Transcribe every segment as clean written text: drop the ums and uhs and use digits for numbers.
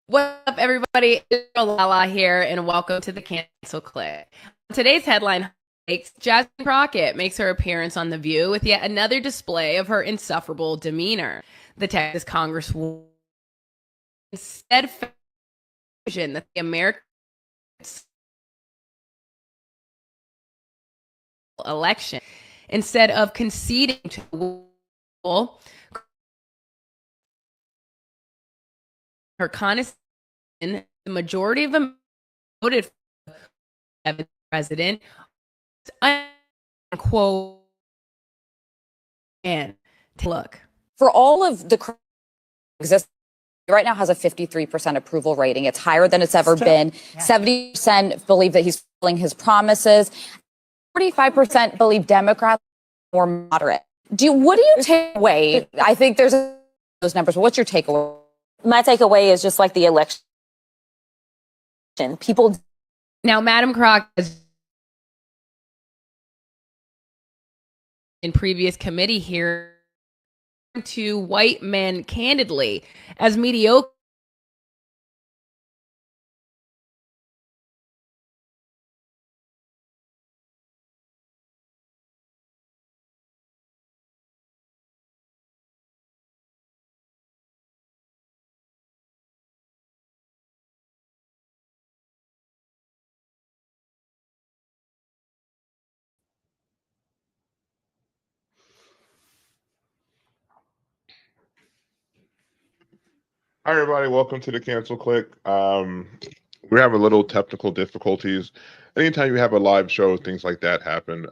What's up, everybody? It's Lala here, and welcome to the Cancel Clique. Today's headline makes Jasmine Crockett makes her appearance on The View with yet another display of her insufferable demeanor. The Texas Congresswoman instead that the American election instead of conceding to her condescension, the majority of them voted for the president. Unquote. And look, for all of the exists right now has a 53% approval rating. It's higher than it's ever been. 70% believe that he's fulfilling his promises. 45% believe Democrats are more moderate. What do you take away? I think there's those numbers. But what's your takeaway? My takeaway is just like the election. People now, Madam Crockett in previous committee here to white men candidly as mediocre. Hi, everybody. Welcome to the Cancel Clique. We have a little technical difficulties. Anytime you have a live show, things like that happen.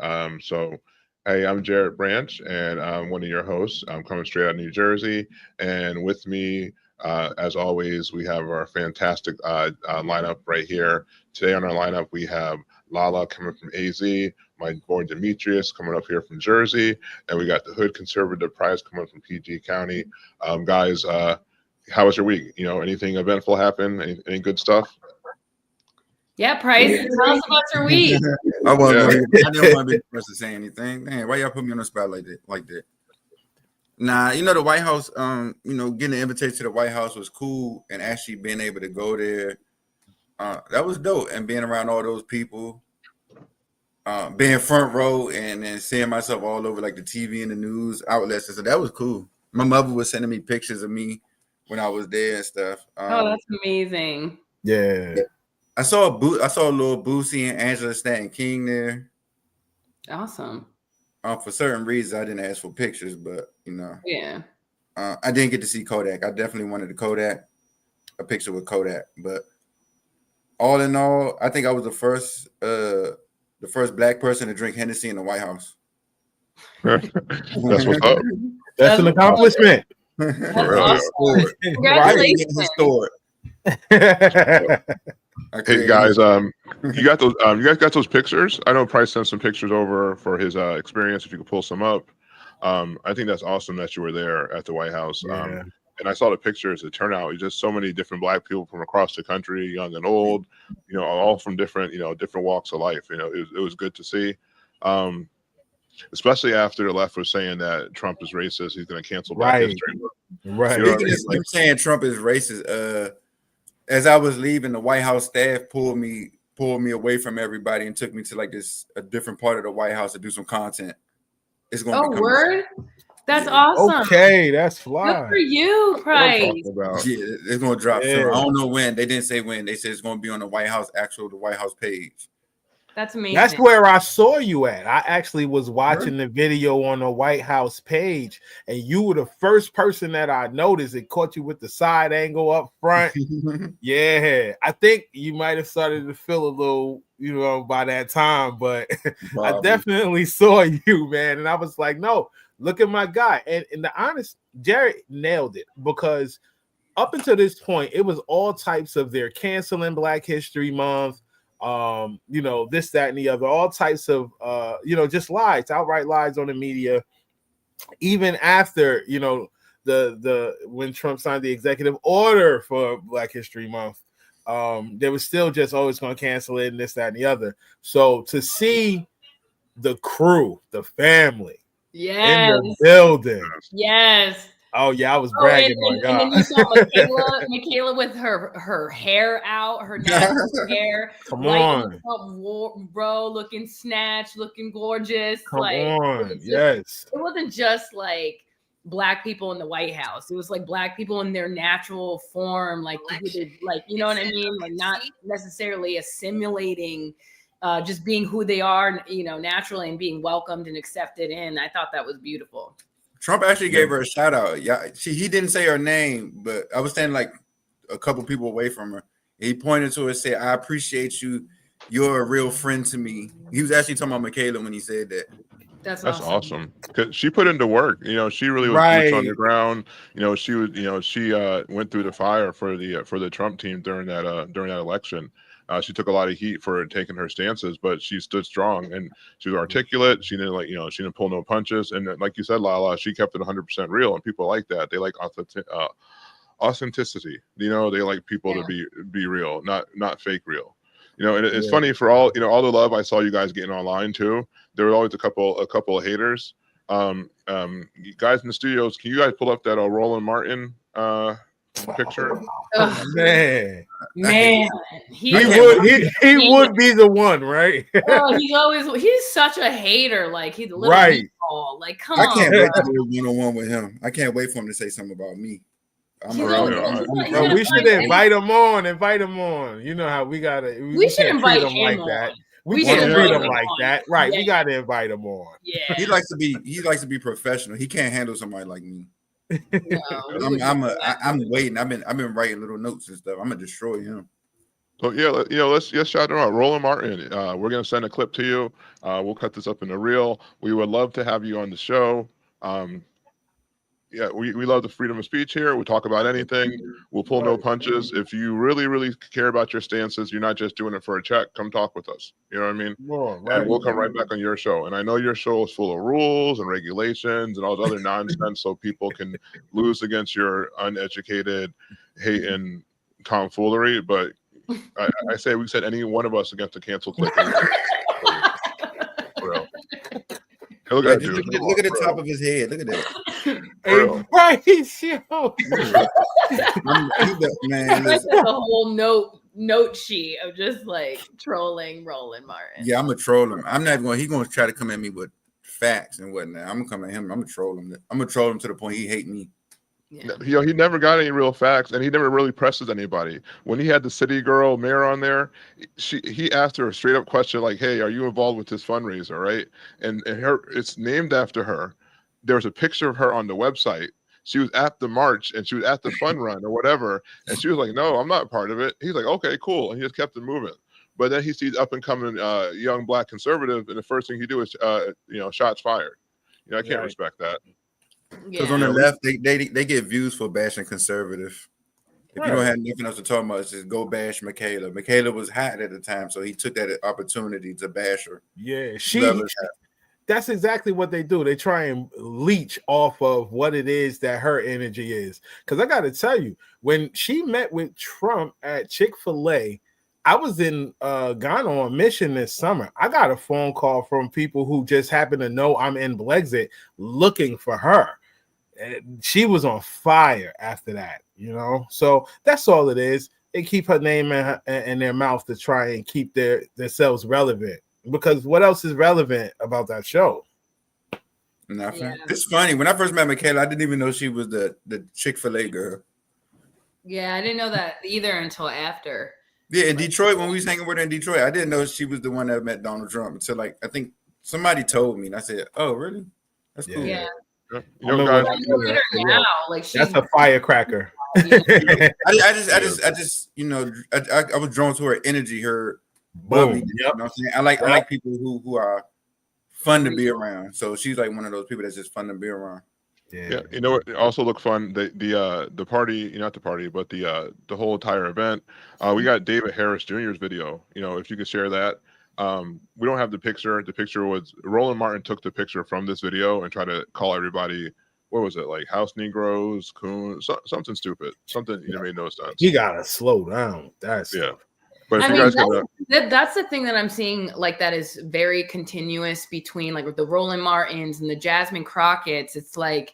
Hey, I'm Jared Branch, and I'm one of your hosts. I'm coming straight out of New Jersey. And with me, as always, we have our fantastic lineup right here. Today on our lineup, we have Lala coming from AZ, my boy Demetrius coming up here from Jersey, and we got the Hood Conservative Prize coming from PG County. Guys, how was your week? Anything eventful happen? Any good stuff? Yeah, Price, tell us about your week. I didn't want to be the first to say anything. Man, why y'all put me on the spot like that? Nah, the White House, getting the invitation to the White House was cool, and actually being able to go there, that was dope. And being around all those people, being front row and then seeing myself all over like the TV and the news outlets, and so that was cool. My mother was sending me pictures of me when I was there and stuff. Oh, that's amazing. Yeah. I saw a little Boosie and Angela Stanton King there. Awesome. For certain reasons, I didn't ask for pictures, but yeah, I didn't get to see Kodak. I definitely wanted a picture with Kodak. But all in all, I think I was the first black person to drink Hennessy in the White House. That's what's up. That's an accomplishment. Awesome. Congratulations. Hey guys, you got those? You guys got those pictures? I know Price sent some pictures over for his experience. If you could pull some up, I think that's awesome that you were there at the White House. Yeah. And I saw the pictures. The turnout, just so many different black people from across the country, young and old. All from different walks of life. It was good to see. Especially after the left was saying that Trump is racist, he's going to cancel Black History Month. Right. Speaking of him saying Trump is racist, as I was leaving, the White House staff pulled me away from everybody and took me to a different part of the White House to do some content. It's going to be word. That's awesome. Okay, that's fly. Good for you, Price. Yeah, it's going to drop soon. I don't know when. They didn't say when. They said it's going to be on the White House page. That's amazing. That's where I saw you at. I actually was watching the video on the White House page, and you were the first person that I noticed. It caught you with the side angle up front. Yeah, I think you might have started to feel a little, by that time, but I definitely saw you, man. And I was like, no, look at my guy. And the honest, Jared nailed it, because up until this point, it was all types of they're canceling Black History Month. This, that, and the other, all types of, just lies, outright lies on the media. Even after, when Trump signed the executive order for Black History Month, they were still just always going to cancel it and this, that, and the other. So to see the crew, the family, in the building, yes, Oh yeah, I was Oh, bragging and on then y'all. you saw Michaela with her hair out, her natural hair, Come lighting on. up, bro, looking snatched, looking gorgeous. Come Like on. Yes. it wasn't just like Black people in the White House. It was like Black people in their natural form, like you know what I mean, like not necessarily assimilating. Just being who they are, you know, naturally, and being welcomed and accepted in. I thought that was beautiful. Trump actually gave her a shout out. Yeah, he didn't say her name, but I was standing like a couple people away from her. He pointed to her and said, "I appreciate you. You're a real friend to me." He was actually talking about Michaela when he said that. That's awesome. Cause she put into work. You know, she really was boots on the ground. You know, she was. You know, she went through the fire for the Trump team during that election. She took a lot of heat for taking her stances, but she stood strong and she was articulate. She didn't she didn't pull no punches. And like you said, Lala, she kept it 100% real. And people like that. They like authenticity. You know, they like people to be real, not fake real. You know, and it's funny for all all the love I saw you guys getting online too. There were always a couple of haters. You guys in the studios, can you guys pull up that Roland Martin picture? Oh, man, he would be the one, right? Oh, he's such a hater. Like he's a little meatball. Like come on. I can't wait to do a one-on-one with him. I can't wait for him to say something about me. We should invite him on. Invite him on. You know how we gotta. We should invite him like on. that. We can't treat him like that, right? We gotta invite him on. Yeah, he likes to be professional. He can't handle somebody like me. No, I'm waiting. I've been writing little notes and stuff. I'm gonna destroy him. So yeah, let's shout him out. Roland Martin. We're gonna send a clip to you. We'll cut this up in a reel. We would love to have you on the show. Yeah, we love the freedom of speech here. We talk about anything. We'll pull no punches. If you really, really care about your stances, you're not just doing it for a check, come talk with us. You know what I mean? And we'll come right back on your show. And I know your show is full of rules and regulations and all the other nonsense so people can lose against your uneducated hate and tomfoolery. But I say we set any one of us against a cancel click. Look at the top of his head. Look at that. Right, yo. Man, that's a whole note sheet of just like trolling Roland Martin. Yeah, I'm gonna troll him. I'm not going. He's gonna try to come at me with facts and whatnot. I'm gonna come at him. I'm gonna troll him. I'm gonna troll him to the point he hate me. Yeah. He never got any real facts, and he never really presses anybody. When he had the city girl mayor on there, he asked her a straight up question like, "Hey, are you involved with this fundraiser?" Right? And it's named after her. There's a picture of her on the website. She was at the march and she was at the fun run or whatever, and she was like, "No, I'm not part of it." He's like, "Okay, cool," and he just kept it moving. But then he sees up and coming young Black conservative, and the first thing he do is shots fired. I can't respect that. Because on the left, they get views for bashing conservative. If you don't have nothing else to talk about, it's just go bash Michaela. Michaela was hot at the time, so he took that opportunity to bash her. Yeah, that's exactly what they do. They try and leech off of what it is that her energy is. Because I got to tell you, when she met with Trump at Chick-fil-A, I was in Ghana on mission this summer. I got a phone call from people who just happen to know I'm in Blexit looking for her. And she was on fire after that, So that's all it is. They keep her name in their mouth to try and keep themselves relevant. Because what else is relevant about that show? Nothing. Yeah. It's funny. When I first met Michaela, I didn't even know she was the Chick-fil-A girl. Yeah, I didn't know that either until after. Yeah, in Detroit, when we was hanging with her in Detroit, I didn't know she was the one that met Donald Trump until I think somebody told me, and I said, "Oh, really? That's cool." Yeah. Guys, that's a firecracker. I was drawn to her energy, her bubbly. You know what I'm saying? I like people who are fun to be around. So she's like one of those people that's just fun to be around. Yeah, it also looked fun. The party, not the party, but the whole entire event. We got David Harris Jr.'s video. If you could share that. We don't have the picture. The picture was Roland Martin took the picture from this video and tried to call everybody. What was it, like house Negroes, coons, something stupid, something made no sense. You gotta slow down. But that's the thing that I'm seeing, like that is very continuous between like with the Roland Martins and the Jasmine Crockett's. It's like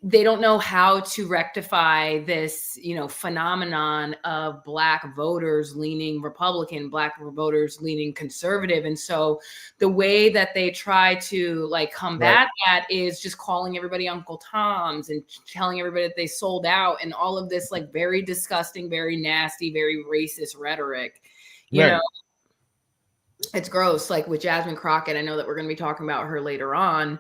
they don't know how to rectify this, phenomenon of Black voters leaning Republican, Black voters leaning conservative. And so the way that they try to like combat that is just calling everybody Uncle Toms and telling everybody that they sold out and all of this like very disgusting, very nasty, very racist rhetoric. You know, it's gross. Like with Jasmine Crockett, I know that we're going to be talking about her later on.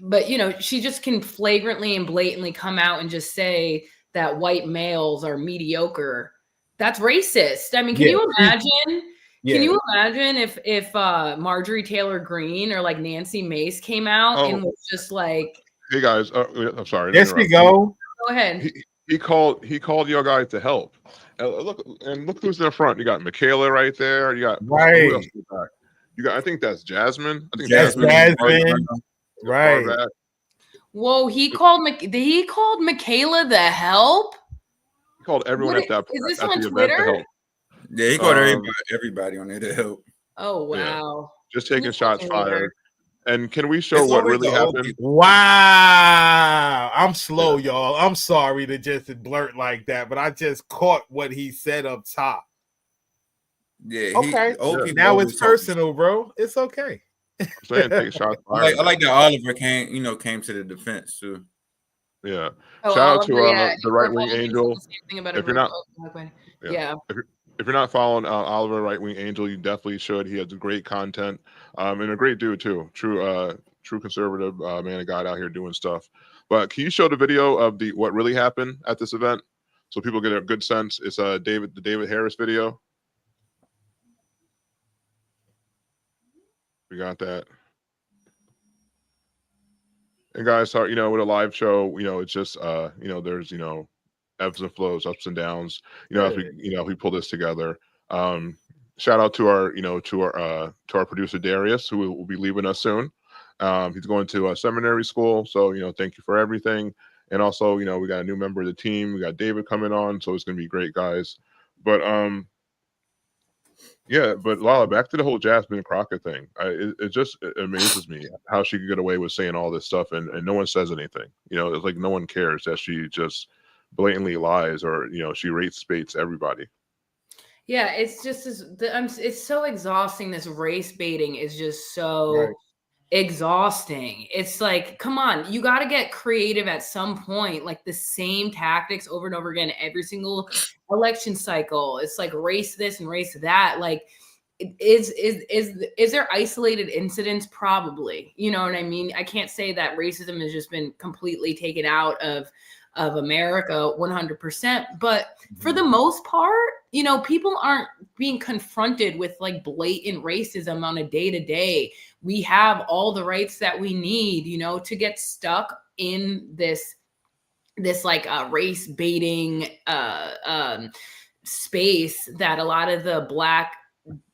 But she just can flagrantly and blatantly come out and just say that white males are mediocre. That's racist. I mean, can you imagine? Can you imagine if Marjorie Taylor Greene or like Nancy Mace came out and was just like, "Hey guys, I'm sorry." Yes, we go. Go ahead. He called your guys to help. Look who's in the front. You got Michaela right there. You got who else you got? I think that's Jasmine. I think Jasmine. Right. Whoa, he called Michaela the help. He called everyone at that. Is this on Twitter? Yeah, he called everybody on there to help. Oh wow! Yeah. Just taking shots fired. And can we show what really happened? Wow, I'm slow, y'all. I'm sorry to just blurt like that, but I just caught what he said up top. Yeah. Okay. Now it's personal, bro. It's okay. I'm saying take shots fired. I like that Oliver came to the defense too. Yeah. Shout out to the Right Wing Angel. If you're not, if you're not following Oliver Right Wing Angel, you definitely should. He has great content and a great dude too. True conservative man of God out here doing stuff. But can you show the video of what really happened at this event so people get a good sense? It's the David Harris video. We got that. And guys, with a live show, it's just there's ebbs and flows, ups and downs. As we pull this together. Shout out to our producer Darius, who will be leaving us soon. He's going to a seminary school, so thank you for everything. And also, we got a new member of the team. We got David coming on, so it's gonna be great, guys. But but Lala, back to the whole Jasmine Crockett thing. It just amazes me how she could get away with saying all this stuff and no one says anything. It's like no one cares that she just blatantly lies or she race baits everybody. Yeah, it's just it's so exhausting. This race baiting is just so exhausting. It's like, come on, you got to get creative at some point. Like the same tactics over and over again every single election cycle. It's like race this and race that. Like, is there isolated incidents? Probably. You know what I mean? I can't say that racism has just been completely taken out of America 100%, but for the most part, people aren't being confronted with like blatant racism on a day-to-day. We have all the rights that we need, to get stuck in this like race baiting space that a lot of the Black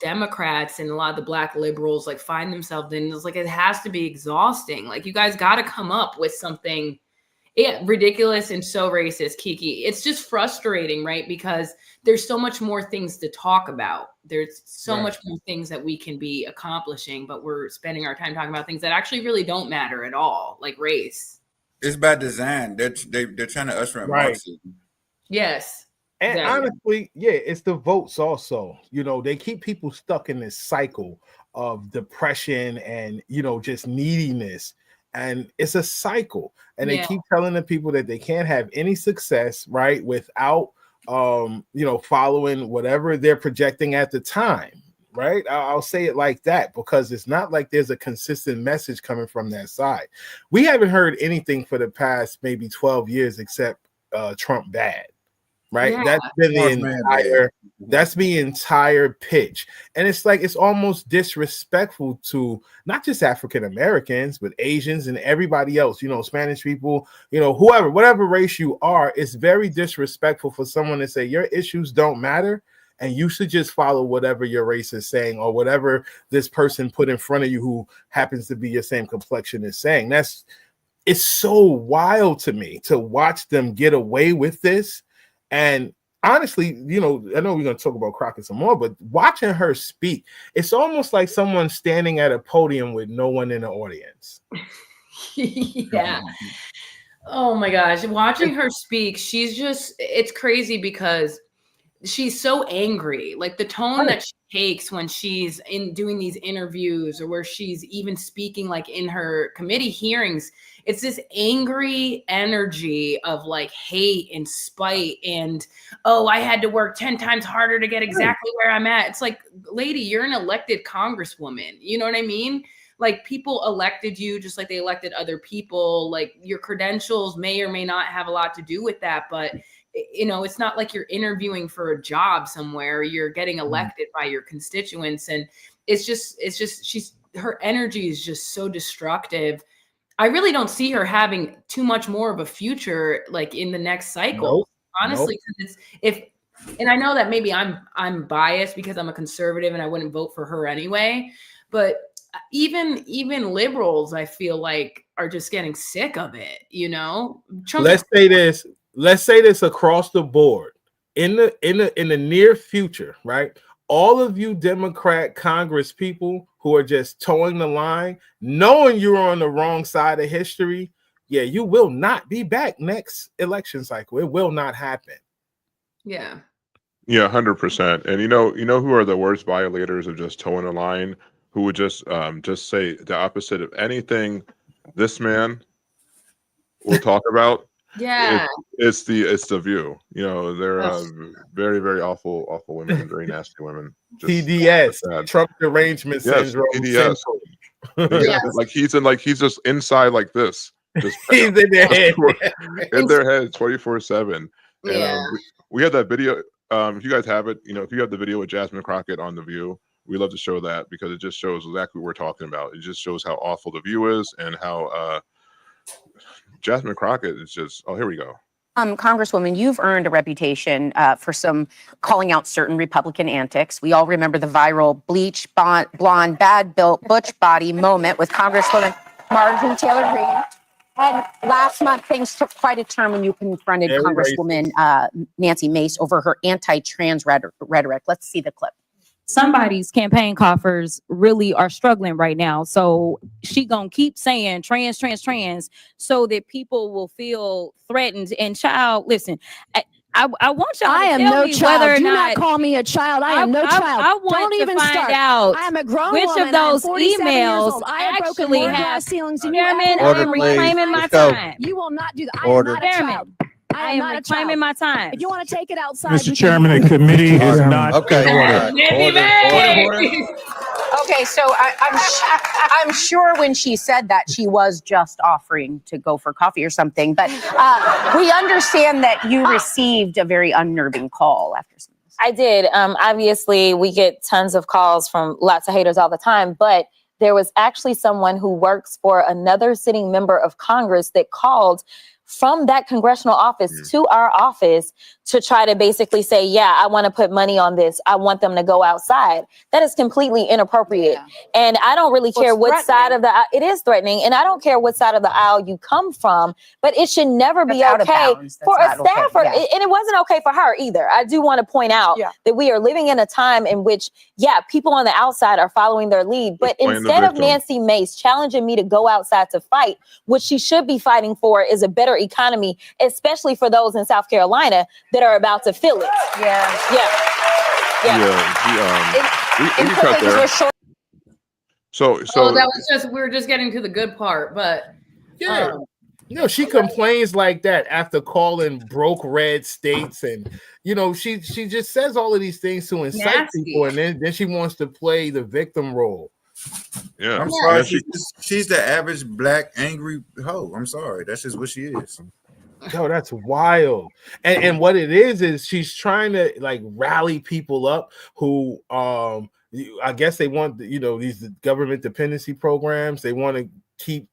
Democrats and a lot of the Black liberals like find themselves in. It's like, it has to be exhausting. Like, you guys got to come up with something ridiculous and so racist, Kiki. It's just frustrating, right? Because there's so much more things to talk about. There's so much more things that we can be accomplishing, but we're spending our time talking about things that actually really don't matter at all, like race. It's by design. They're trying to usher in Marxism. Yes. And honestly, it's the votes also. They keep people stuck in this cycle of depression and, just neediness. And it's a cycle. And they keep telling the people that they can't have any success, right, without, following whatever they're projecting at the time, right? I'll say it like that because it's not like there's a consistent message coming from that side. We haven't heard anything for the past maybe 12 years except Trump bad. Right. Yeah. That's the entire pitch. And it's like, it's almost disrespectful to not just African Americans, but Asians and everybody else, Spanish people, whoever, whatever race you are. It's very disrespectful for someone to say your issues don't matter and you should just follow whatever your race is saying or whatever this person put in front of you who happens to be your same complexion is saying. It's so wild to me to watch them get away with this. And honestly, I know we're going to talk about Crockett some more, but watching her speak, it's almost like someone standing at a podium with no one in the audience. Yeah. Oh my gosh, watching her speak, it's crazy because she's so angry. Like the tone that she takes when she's in doing these interviews or where she's even speaking like in her committee hearings, it's this angry energy of like hate and spite and oh, I had to work 10 times harder to get exactly where I'm at. It's like, lady, you're an elected congresswoman. You know what I mean? Like people elected you just like they elected other people. Like your credentials may or may not have a lot to do with that, but it's not like you're interviewing for a job somewhere. You're getting elected by your constituents. And her energy is just so destructive. I really don't see her having too much more of a future, like in the next cycle, Nope. honestly. And I know that maybe I'm biased because I'm a conservative and I wouldn't vote for her anyway, but even liberals, I feel like are just getting sick of it. Trump. Let's say this across the board in the near future, right? All of you Democrat Congress people who are just towing the line, knowing you're on the wrong side of history, yeah, you will not be back next election cycle. It will not happen. Yeah. Yeah, 100%. And you know who are the worst violators of just towing a line? Who would just say the opposite of anything this man will talk about? Yeah. It's the View. They're very, very awful women and very nasty women. TDS, Trump derangement syndrome. TDS. Like he's just inside like this. Just he's in their head. In their head 24/7. Yeah. And we had that video. If you guys have it, if you have the video with Jasmine Crockett on The View, we love to show that because it just shows exactly what we're talking about. It just shows how awful The View is and how Jasmine Crockett is just, oh, here we go. Congresswoman, you've earned a reputation for some calling out certain Republican antics. We all remember the viral bleach blonde, bad built butch body moment with Congresswoman Marjorie Taylor Greene. And last month, things took quite a turn when you confronted Congresswoman Nancy Mace over her anti-trans rhetoric. Let's see the clip. Somebody's campaign coffers really are struggling right now. So she gonna keep saying trans, so that people will feel threatened. And child, listen, I want y'all to tell me whether or not call me a child. I am no child. I want Don't to even find start. out I am a grown which woman. of those I am 47 years emails old. I have broken actually more have. glass ceilings than you Chairman, ever I will am in my reclaiming my life. time. You will not do that. I Order. am not a child. I am reclaiming my time. If you want to take it outside, Mr. Chairman, the committee is not Okay. in order. Okay, so I'm sure when she said that, she was just offering to go for coffee or something. But we understand that you received a very unnerving call after some of this. I did. Obviously, we get tons of calls from lots of haters all the time, but there was actually someone who works for another sitting member of Congress that called from that congressional office to our office to try to basically say, yeah, I want to put money on this. I want them to go outside. That is completely inappropriate. Yeah. And I don't really care what side of the aisle, it is threatening. And I don't care what side of the aisle you come from, but it should never be okay for a staffer. Okay. And it wasn't okay for her either. I do want to point out that we are living in a time in which, people on the outside are following their lead. But instead of Nancy Mace challenging me to go outside to fight, what she should be fighting for is a better economy, especially for those in South Carolina that are about to feel it. So that was just, we were just getting to the good part, but she complains like that after calling broke red states, and she just says all of these things to incite people, and then she wants to play the victim role. Yeah, I'm sorry. She's the average black angry hoe. I'm sorry. That's just what she is. Yo, that's wild. And what it is she's trying to like rally people up who I guess they want these government dependency programs. They want to keep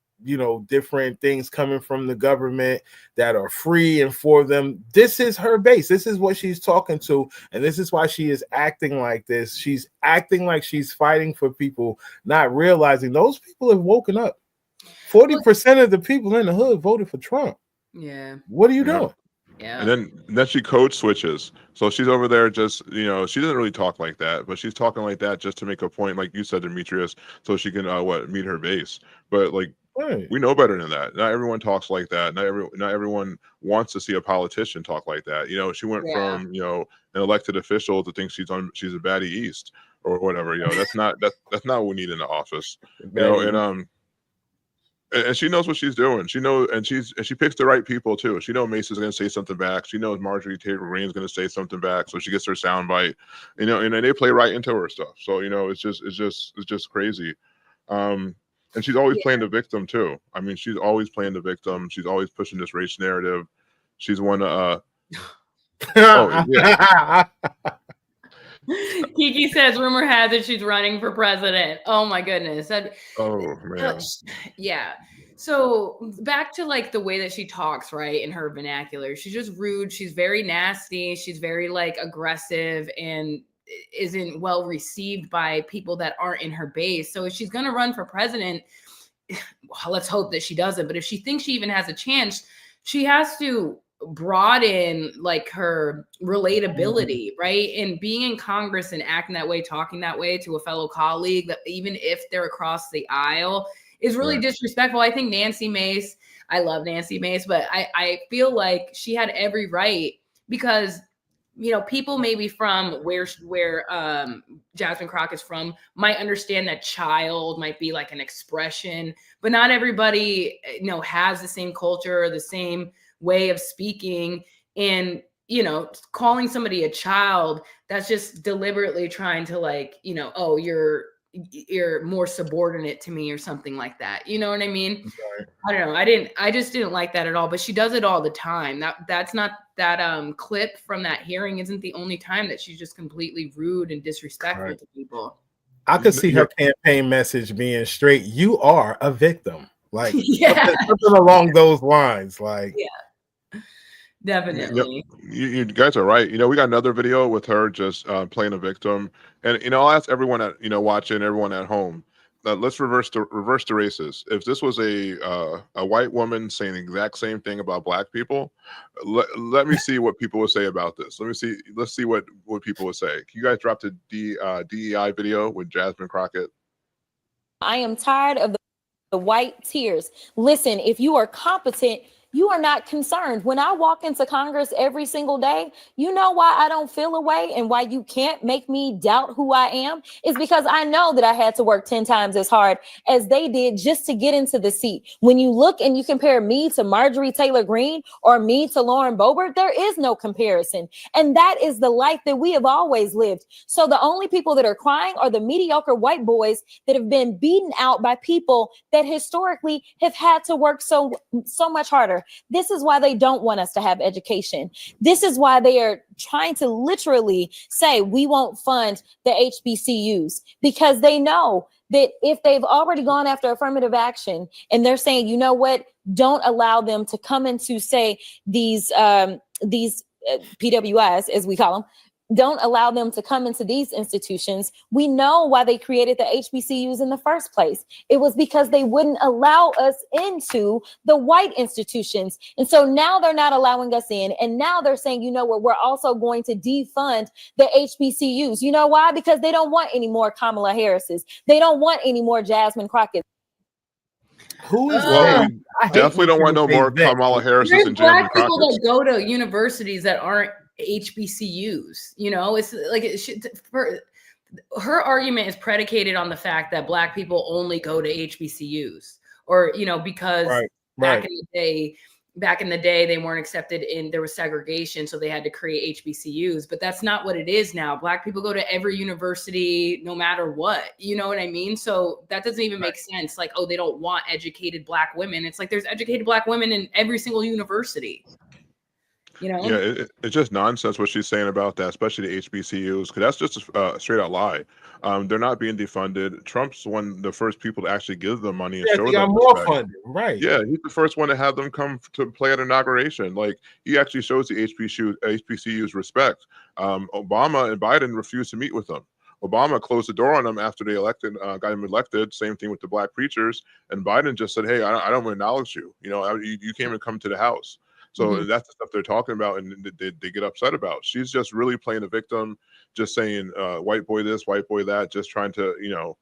different things coming from the government that are free and for them. This is her base. This is what she's talking to, and this is why she is acting like this. She's acting like she's fighting for people, not realizing those people have woken up. 40% of the people in the hood voted for Trump. Yeah. What are you doing? Yeah. And then she code switches. So she's over there just, she doesn't really talk like that, but she's talking like that just to make a point, like you said, Demetrius, so she can meet her base. But like Right. We know better than that. Not everyone talks like that. Not everyone wants to see a politician talk like that. You know, she went Yeah. from, you know, an elected official to think she's a baddie east or whatever. You know, that's not what we need in the office. You know, and she knows what she's doing. She knows, and she picks the right people too. She knows Mace is going to say something back. She knows Marjorie Taylor Greene is going to say something back, so she gets her soundbite. You know, and they play right into her stuff. So you know, it's just crazy. And she's always playing the victim too. I mean, she's always playing the victim. She's always pushing this race narrative. She's one of oh yeah. Kiki says, rumor has it she's running for president. Oh my goodness. Oh man. Yeah. So back to like the way that she talks, right? In her vernacular, she's just rude. She's very nasty. She's very like aggressive and isn't well received by people that aren't in her base. So if she's going to run for president, let's hope that she doesn't. But if she thinks she even has a chance, she has to broaden like her relatability, right? And being in Congress and acting that way, talking that way to a fellow colleague, that even if they're across the aisle, is really disrespectful. I think Nancy Mace, I love Nancy Mace, but I feel like she had every right because, you know, people maybe from where Jasmine Crockett's from might understand that child might be like an expression, but not everybody, you know, has the same culture or the same way of speaking. And, you know, calling somebody a child, that's just deliberately trying to like, you know, oh, you're more subordinate to me or something like that. You know what I mean? Right. I don't know. I just didn't like that at all, but she does it all the time. That's not that clip from that hearing isn't the only time that she's just completely rude and disrespectful to people. I could see her campaign message being straight. You are a victim. Like something along those lines. Like, definitely. You guys are right. You know, we got another video with her just playing a victim, and you know, I'll ask everyone at watching, everyone at home. Let's reverse the races. If this was a white woman saying the exact same thing about black people, let me see what people would say about this. Let's see what people would say. Can you guys drop the DEI video with Jasmine Crockett? I am tired of the white tears. Listen, if you are competent, you are not concerned. When I walk into Congress every single day, you know why I don't feel a way and why you can't make me doubt who I am is because I know that I had to work 10 times as hard as they did just to get into the seat. When you look and you compare me to Marjorie Taylor Greene or me to Lauren Boebert, there is no comparison. And that is the life that we have always lived. So the only people that are crying are the mediocre white boys that have been beaten out by people that historically have had to work so much harder. This is why they don't want us to have education. This is why they are trying to literally say we won't fund the HBCUs because they know that if they've already gone after affirmative action and they're saying, you know what, don't allow them to come into say these PWIs, as we call them, don't allow them to come into these institutions. We know why they created the HBCUs in the first place. It was because they wouldn't allow us into the white institutions. And so now they're not allowing us in. And now they're saying, you know what, we're also going to defund the HBCUs. You know why? Because they don't want any more Kamala Harris's. They don't want any more Jasmine Crockett. Who is well, we definitely don't want no more Kamala Harris and Jasmine Black people Crockett. that go to universities that aren't HBCUs, you know, it's like her argument is predicated on the fact that Black people only go to HBCUs, or you know, because back in the day they weren't accepted in, there was segregation, so they had to create HBCUs. But that's not what it is now. Black people go to every university, no matter what. You know what I mean? So that doesn't even make sense. Like, oh, they don't want educated Black women. It's like there's educated Black women in every single university. You know? Yeah, it's just nonsense what she's saying about that, especially the HBCUs, because that's just a straight out lie. They're not being defunded. Trump's one of the first people to actually give them money and show they them got more respect. funding, right? Yeah, he's the first one to have them come to play at inauguration. Like he actually shows the HBCUs respect. Obama and Biden refused to meet with them. Obama closed the door on them after they got him elected. Same thing with the Black preachers. And Biden just said, "Hey, I don't acknowledge you. You know, you came and come to the House." So that's the stuff they're talking about, and they get upset about. She's just really playing a victim, just saying white boy this, white boy that, just trying to, you know,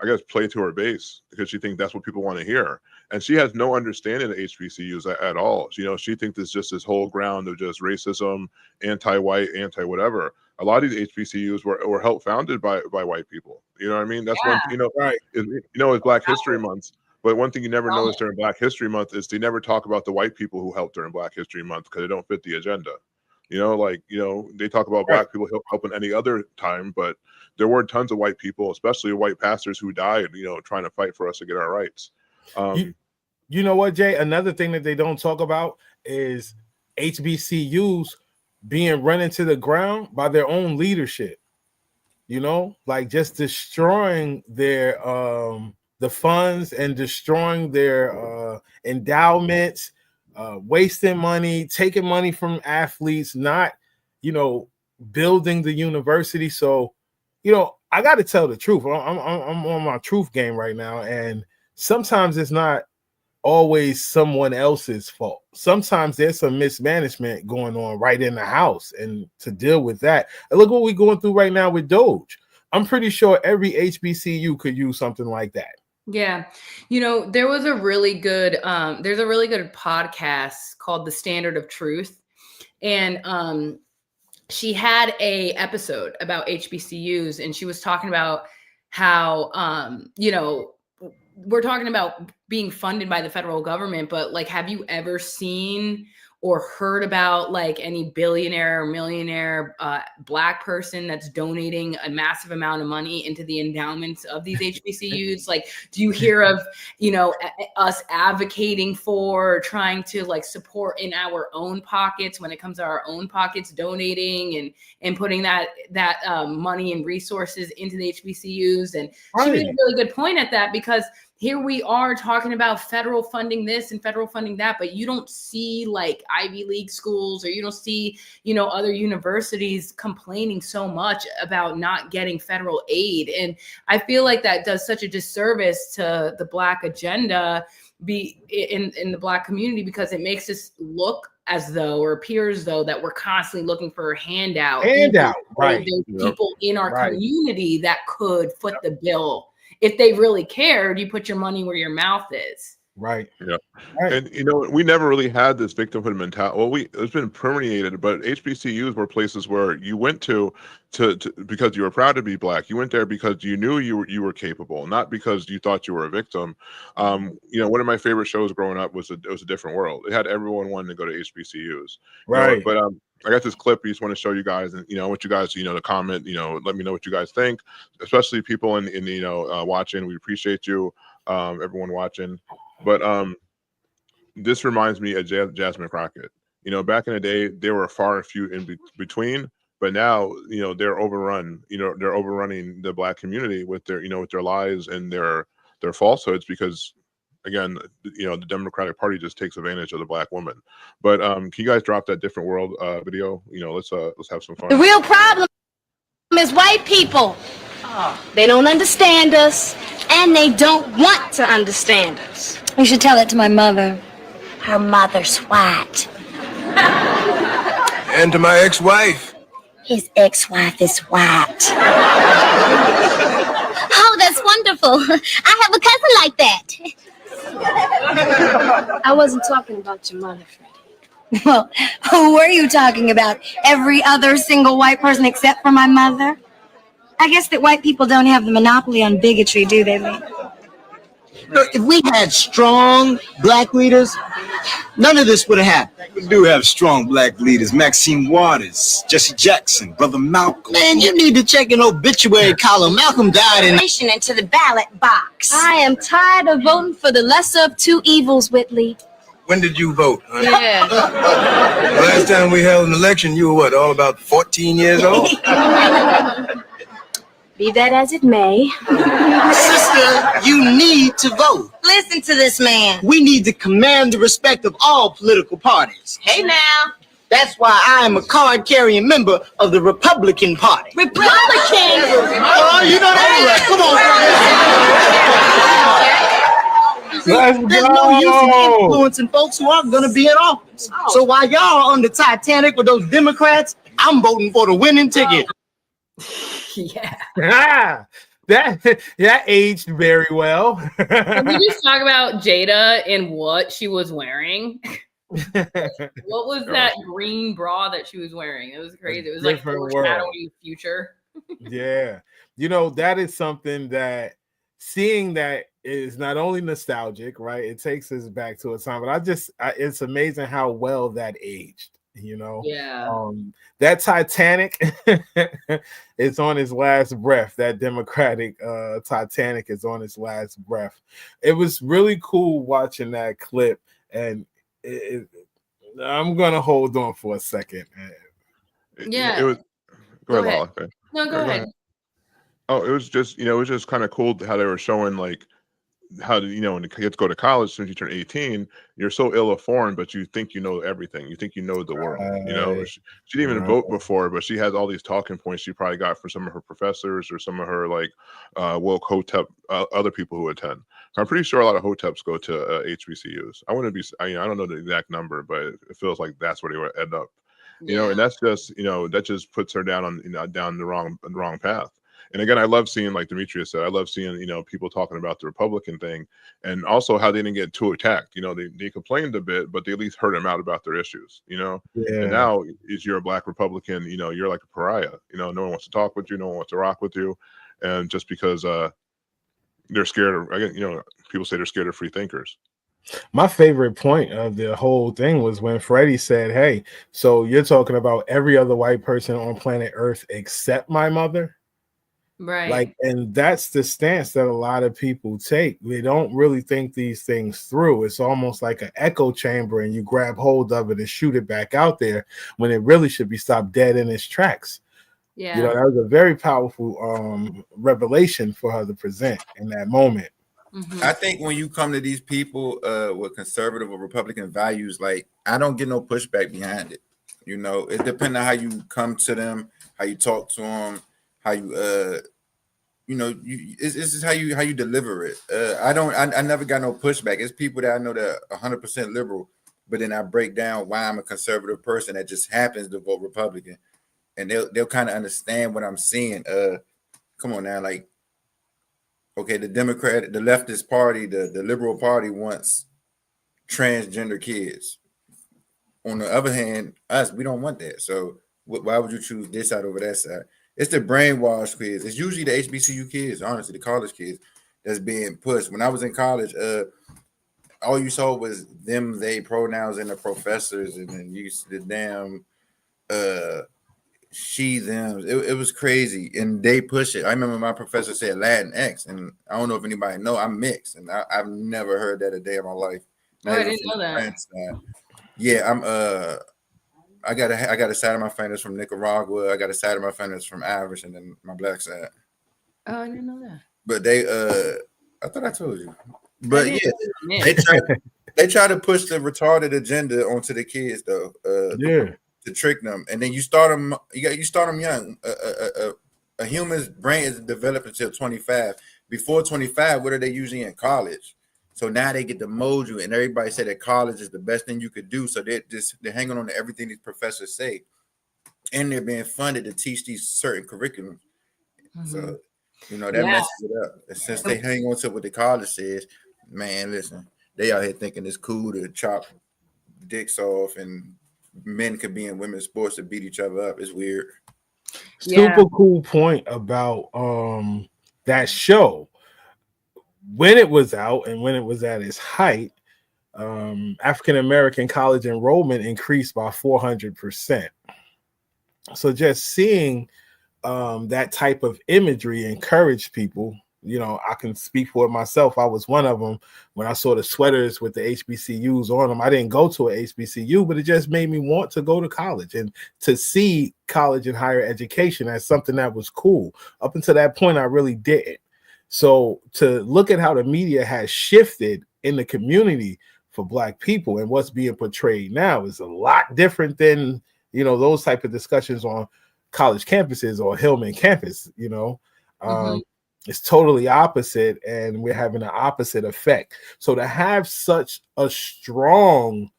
I guess, play to her base because she thinks that's what people want to hear. And she has no understanding of HBCUs at all. She thinks it's just this whole ground of just racism, anti-white, anti-whatever. A lot of these HBCUs were helped founded by white people. You know what I mean? That's one, right. It's Black History Month. But one thing you never notice during Black History Month is they never talk about the white people who helped during Black History Month because they don't fit the agenda. They talk about Black people helping any other time, but there were tons of white people, especially white pastors, who died, trying to fight for us to get our rights. You know what, Jay? Another thing that they don't talk about is HBCUs being run into the ground by their own leadership. Like just destroying their the funds and destroying their endowments, wasting money, taking money from athletes, not building the university. So I got to tell the truth. I'm on my truth game right now, and sometimes it's not always someone else's fault. Sometimes there's some mismanagement going on right in the house, and to deal with that, and look what we're going through right now with Doge. I'm pretty sure every HBCU could use something like that. Yeah. There was a really good, there's a really good podcast called The Standard of Truth. And she had a episode about HBCUs, and she was talking about how, we're talking about being funded by the federal government, but like, have you ever seen or heard about like any billionaire or millionaire Black person that's donating a massive amount of money into the endowments of these HBCUs? Like, do you hear of, us advocating for, or trying to like support in our own pockets when it comes to our own pockets, donating and putting that money and resources into the HBCUs? And she made a really good point at that, because here we are talking about federal funding this and federal funding that, but you don't see like Ivy League schools, or you don't see, other universities complaining so much about not getting federal aid. And I feel like that does such a disservice to the Black agenda in the Black community, because it makes us look as though, or appears as though, that we're constantly looking for a handout. Right. There's people in our community that could foot the bill. If they really cared, you put your money where your mouth is. Right. Yeah. Right. And we never really had this victimhood mentality. Well, it's been permeated, but HBCUs were places where you went to because you were proud to be Black. You went there because you knew you were capable, not because you thought you were a victim. One of my favorite shows growing up was a Different World. It had everyone wanting to go to HBCUs. Right. But I got this clip. I just want to show you guys, and I want you guys to comment. Let me know what you guys think, especially people in watching. We appreciate you, everyone watching. But this reminds me of Jasmine Crockett. Back in the day, there were far and few in between, but now they're overrun. They're overrunning the Black community with their with their lies and their falsehoods, because again, the Democratic Party just takes advantage of the Black woman. But can you guys drop that Different World video? Let's have some fun. The real problem is white people. They don't understand us, and they don't want to understand us. You should tell it to my mother. Her mother's white. And to my ex-wife. His ex-wife is white. Oh, that's wonderful. I have a cousin like that. I wasn't talking about your mother, Freddie. Well, who were you talking about? Every other single white person except for my mother? I guess that white people don't have the monopoly on bigotry, do they, Lee? Look, if we had strong Black leaders, none of this would have happened. We do have strong Black leaders. Maxine Waters, Jesse Jackson, Brother Malcolm. Man, you need to check an obituary column. Malcolm died in... Into the ballot box. I am tired of voting for the lesser of two evils, Whitley. When did you vote, honey? Yeah. Last time we held an election, you were what, all about 14 years old? Be that as it may. Sister, you need to vote. Listen to this man. We need to command the respect of all political parties. Hey now. That's why I am a card-carrying member of the Republican Party. Republican? Oh, you know that? Come on. There's no use in influencing folks who aren't going to be in office. So while y'all are on the Titanic with those Democrats, I'm voting for the winning ticket. Yeah. that aged very well. Can we just talk about Jada and what she was wearing? What was that green bra that she was wearing? It was crazy. It was like Different world. foreshadowing the future. Yeah. That is something that seeing that is not only nostalgic, right? It takes us back to a time, but it's amazing how well that aged, Yeah. That Titanic is on its last breath. That Democratic Titanic is on its last breath. It was really cool watching that clip, and I'm gonna hold on for a second. Yeah. It was. Go Go ahead, ahead. Lala. No, go ahead. Oh, it was just it was just kind of cool how they were showing like how do when the kids go to college as soon as you turn 18, you're so ill-informed, but you think you know everything. You think you know the world. Right. She didn't even Right. vote before, but she has all these talking points she probably got from some of her professors or some of her like woke hotep other people who attend. I'm pretty sure a lot of hoteps go to HBCUs. I wouldn't be. I don't know the exact number, but it feels like that's where they would end up. And that's just that just puts her down on down the wrong path. And again, I love seeing, like Demetrius said, I love seeing, people talking about the Republican thing and also how they didn't get too attacked. They complained a bit, but they at least heard them out about their issues, Yeah. And now is you're a black Republican, you're like a pariah. No one wants to talk with you, no one wants to rock with you. And just because they're scared of, again, people say they're scared of free thinkers. My favorite point of the whole thing was when Freddie said, "Hey, so you're talking about every other white person on planet Earth except my mother?" Right. And that's the stance that a lot of people take. They don't really think these things through. It's almost like an echo chamber, and you grab hold of it and shoot it back out there when it really should be stopped dead in its tracks. Yeah. That was a very powerful revelation for her to present in that moment. Mm-hmm. I think when you come to these people with conservative or Republican values, like I don't get no pushback behind it. It depends on how you come to them, how you talk to them, how you it's just how you deliver it. I never got no pushback. It's people that I know that are 100% liberal, but then I break down why I'm a conservative person that just happens to vote Republican, and they'll kind of understand what I'm seeing. Come on now, like, okay, the leftist party, the liberal party wants transgender kids. On the other hand, we don't want that. So why would you choose this side over that side? It's the brainwashed kids. It's usually the HBCU kids, honestly, the college kids that's being pushed. When I was in college, all you saw was them, they pronouns, and the professors, and then you the damn she, them. It was crazy, and they push it. I remember my professor said Latin X, and I don't know if anybody know I'm mixed, and I've never heard that a day of my life. Oh, I didn't know that. Yeah, I got a side of my family that's from Nicaragua. I got a side of my family that's from Irish, and then my black side. Oh, I didn't know that. But they, I thought I told you. But yeah, they try to push the retarded agenda onto the kids, though. To trick them, and then you start them. You start them young. A human's brain is developed until 25. Before 25, what are they usually in college? So now they get to mold you, and everybody say that college is the best thing you could do. So they're hanging on to everything these professors say, and they're being funded to teach these certain curriculums. Mm-hmm. So that messes it up. And since they hang on to what the college says, man, listen, they out here thinking it's cool to chop dicks off, and men could be in women's sports to beat each other up. It's weird. Super cool point about that show. When it was out and when it was at its height, African American college enrollment increased by 400%. So just seeing that type of imagery encouraged people. I can speak for it myself. I was one of them when I saw the sweaters with the HBCUs on them. I didn't go to a HBCU, but it just made me want to go to college and to see college and higher education as something that was cool. Up until that point, I really didn't. So to look at how the media has shifted in the community for Black people and what's being portrayed now is a lot different than, those type of discussions on college campuses or Hillman campus, It's totally opposite, and we're having an opposite effect. So to have such a strong,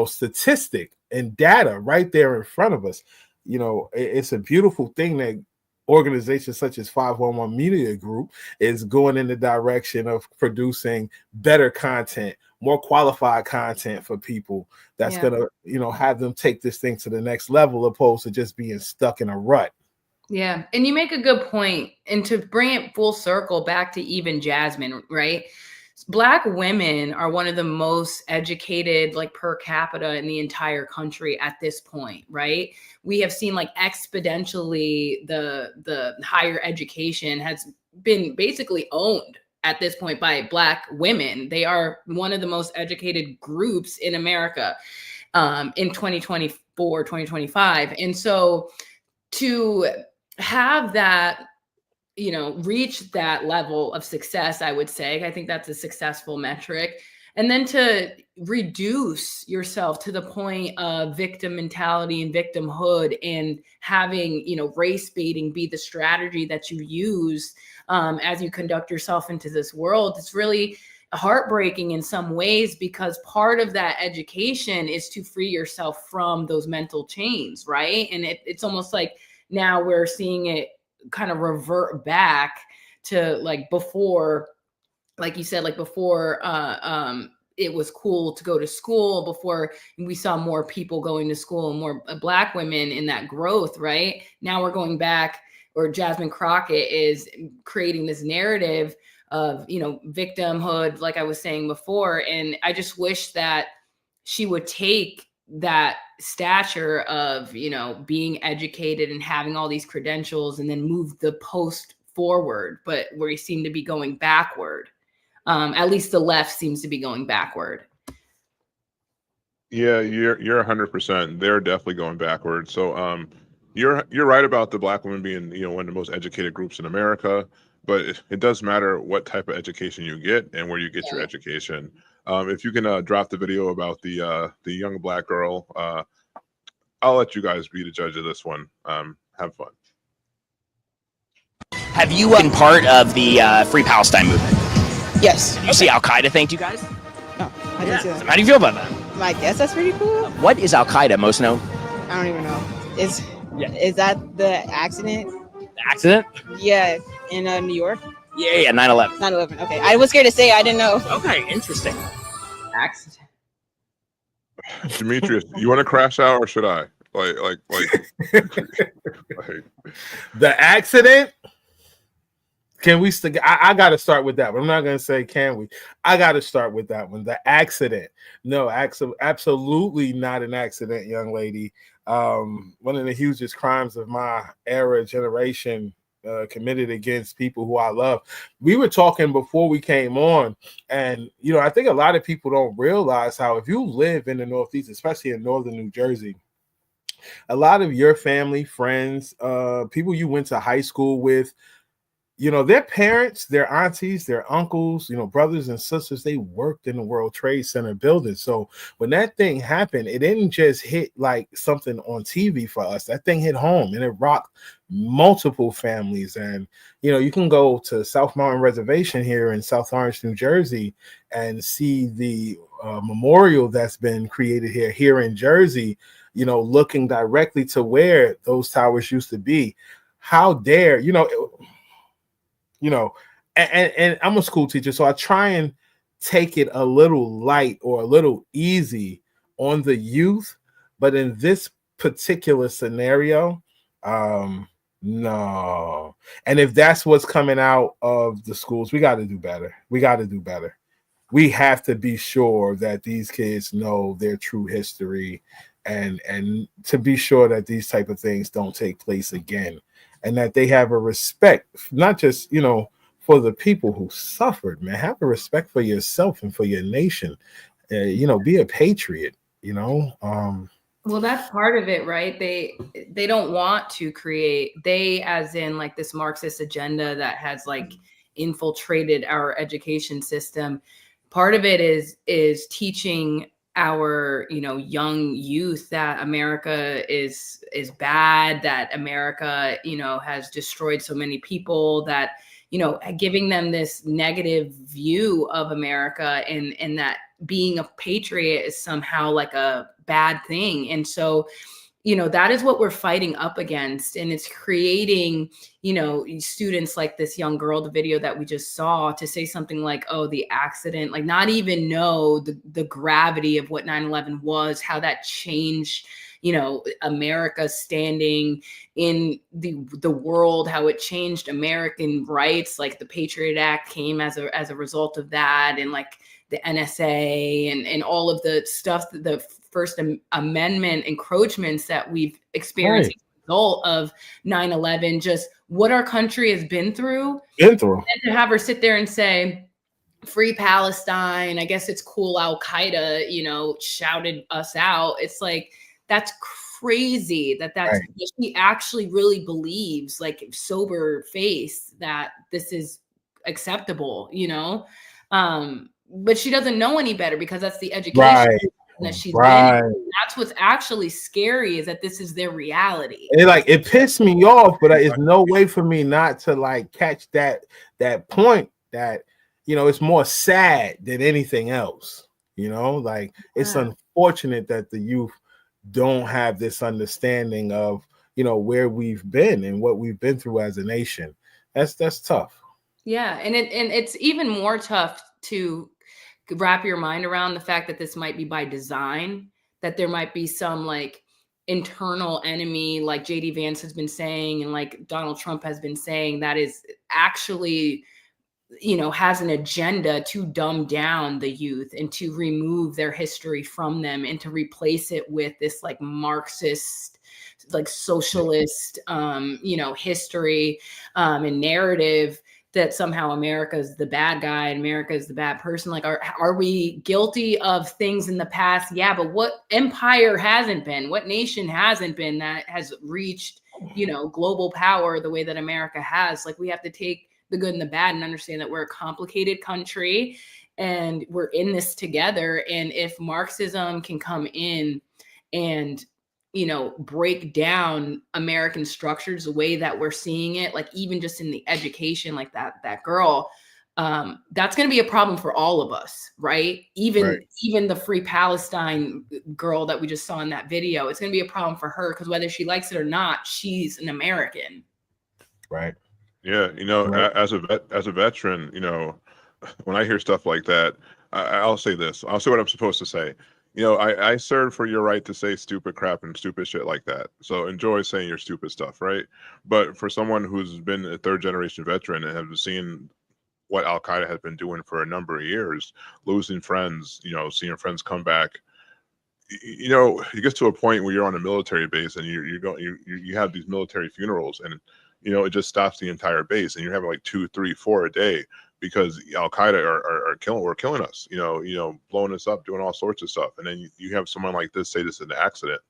statistic and data right there in front of us, it's a beautiful thing that organizations such as 511 Media Group is going in the direction of producing better content, more qualified content for people that's going to, you know, have them take this thing to the next level opposed to just being stuck in a rut. Yeah. And you make a good point. And to bring it full circle back to even Jasmine, right? Black women are one of the most educated, like per capita in the entire country at this point, right? We have seen like exponentially the higher education has been basically owned at this point by Black women. They are one of the most educated groups in America in 2024, 2025. And so to have that, you know, reach that level of success, I would say, I think that's a successful metric. And then to reduce yourself to the point of victim mentality and victimhood and having, you know, race baiting be the strategy that you use as you conduct yourself into this world, it's really heartbreaking in some ways, because part of that education is to free yourself from those mental chains, right? And it's almost like now we're seeing it kind of revert back to like before, like you said, like before it was cool to go to school, before we saw more people going to school and more Black women in that growth, right? Now we're going back, or Jasmine Crockett is creating this narrative of, you know, victimhood, like I was saying before. And I just wish that she would take that stature of, you know, being educated and having all these credentials and then move the post forward, but where you seem to be going backward. At least the left seems to be going backward. Yeah, you're 100%. They're definitely going backward. So you're right about the Black women being, you know, one of the most educated groups in America, but it does matter what type of education you get and where you get your education. If you can drop the video about the young Black girl, I'll let you guys be the judge of this one. Have fun. Have you been part of the Free Palestine movement? Yes. You see Al Qaeda thanked you guys? No, I didn't see that. How do you feel about that? I guess that's pretty cool. What is Al Qaeda most known? I don't even know. Is that the accident? The accident? Yeah, in New York. Yeah, 9/11. 9/11. Okay, I was scared to say. I didn't know. Okay, interesting. Accident. Demetrius, you want to crash out or should I? Like The accident. Can we still? I got to start with that one. I'm not going to say can we. I got to start with that one. The accident. No, absolutely not an accident, young lady. One of the hugest crimes of my era, generation, committed against people who I love. We were talking before we came on, and you know, I think a lot of people don't realize how, if you live in the Northeast, especially in northern New Jersey, a lot of your family, friends, people you went to high school with, you know, their parents, their aunties, their uncles, you know, brothers and sisters, they worked in the World Trade Center building. So when that thing happened, it didn't just hit like something on TV for us. That thing hit home and it rocked multiple families. And, you know, you can go to South Mountain Reservation here in South Orange, New Jersey, and see the memorial that's been created here in Jersey, you know, looking directly to where those towers used to be. How dare, and I'm a school teacher, so I try and take it a little light or a little easy on the youth. But in this particular scenario, no. And if that's what's coming out of the schools, we got to do better. We We have to be sure that these kids know their true history and to be sure that these type of things don't take place again. And that they have a respect, not just, you know, for the people who suffered, man. Have a respect for yourself and for your nation. You know, be a patriot, you know. Well, that's part of it, right? They don't want to create, they as in like this Marxist agenda that has like infiltrated our education system. Part of it is teaching our, you know, young youth that America is bad, that America, you know, has destroyed so many people, that, you know, giving them this negative view of America and that being a patriot is somehow like a bad thing. And so, you know, that is what we're fighting up against. And it's creating, students like this young girl, the video that we just saw, to say something like, oh, the accident, like not even know the gravity of what 9/11 was, how that changed, America's standing in the world, how it changed American rights, like the Patriot Act came as a result of that, and like the NSA and all of the stuff, the First Amendment encroachments that we've experienced as a result of 9/11, just what our country has been through. And to have her sit there and say, free Palestine, I guess it's cool, Al-Qaeda, shouted us out. It's like, that's crazy that she actually really believes, like sober face, that this is acceptable, but she doesn't know any better because that's the education that she's been in. That's what's actually scary, is that this is their reality. And it pissed me off, but it's no way for me not to catch that point that it's more sad than anything else. It's unfortunate that the youth don't have this understanding of where we've been and what we've been through as a nation. That's tough. Yeah, and it's even more tough to wrap your mind around the fact that this might be by design, that there might be some internal enemy, like JD Vance has been saying, and like Donald Trump has been saying, that is actually, has an agenda to dumb down the youth and to remove their history from them and to replace it with this Marxist, socialist, history and narrative, that somehow America is the bad guy and America is the bad person. Are we guilty of things in the past? Yeah, but what empire hasn't been? What nation hasn't been that has reached, global power the way that America has? We have to take the good and the bad and understand that we're a complicated country and we're in this together. And if Marxism can come in and break down American structures the way that we're seeing it, even just in the education, that girl, that's going to be a problem for all of us, right? Even the Free Palestine girl that we just saw in that video, it's going to be a problem for her, because whether she likes it or not, she's an American. Right. Yeah. As a veteran, when I hear stuff like that, I'll say this. I'll say what I'm supposed to say. I serve for your right to say stupid crap and stupid shit like that. So enjoy saying your stupid stuff, right? But for someone who's been a third generation veteran and have seen what Al Qaeda has been doing for a number of years, losing friends, seeing friends come back, you get to a point where you're on a military base and you have these military funerals, and it just stops the entire base, and you're having 2, 3, 4 a day, because Al Qaeda are killing us, blowing us up, doing all sorts of stuff. And then you have someone like this say this is an accident.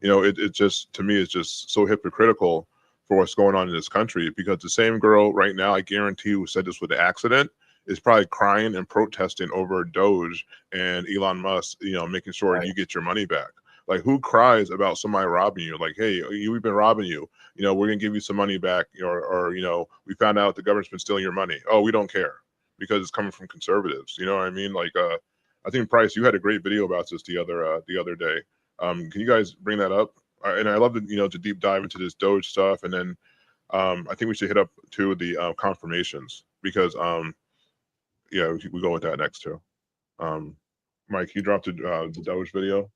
It just, to me, it's just so hypocritical for what's going on in this country, because the same girl right now, I guarantee, who said this was an accident, is probably crying and protesting over Doge and Elon Musk, making sure you get your money back. Who cries about somebody robbing you? Hey, we've been robbing you. We're gonna give you some money back, or we found out the government's been stealing your money. Oh, we don't care, because it's coming from conservatives. You know what I mean? I think, Price, you had a great video about this the other day. Can you guys bring that up? And I love to deep dive into this Doge stuff, and then I think we should hit up too the confirmations, because we go with that next too. Mike, you dropped the Doge video.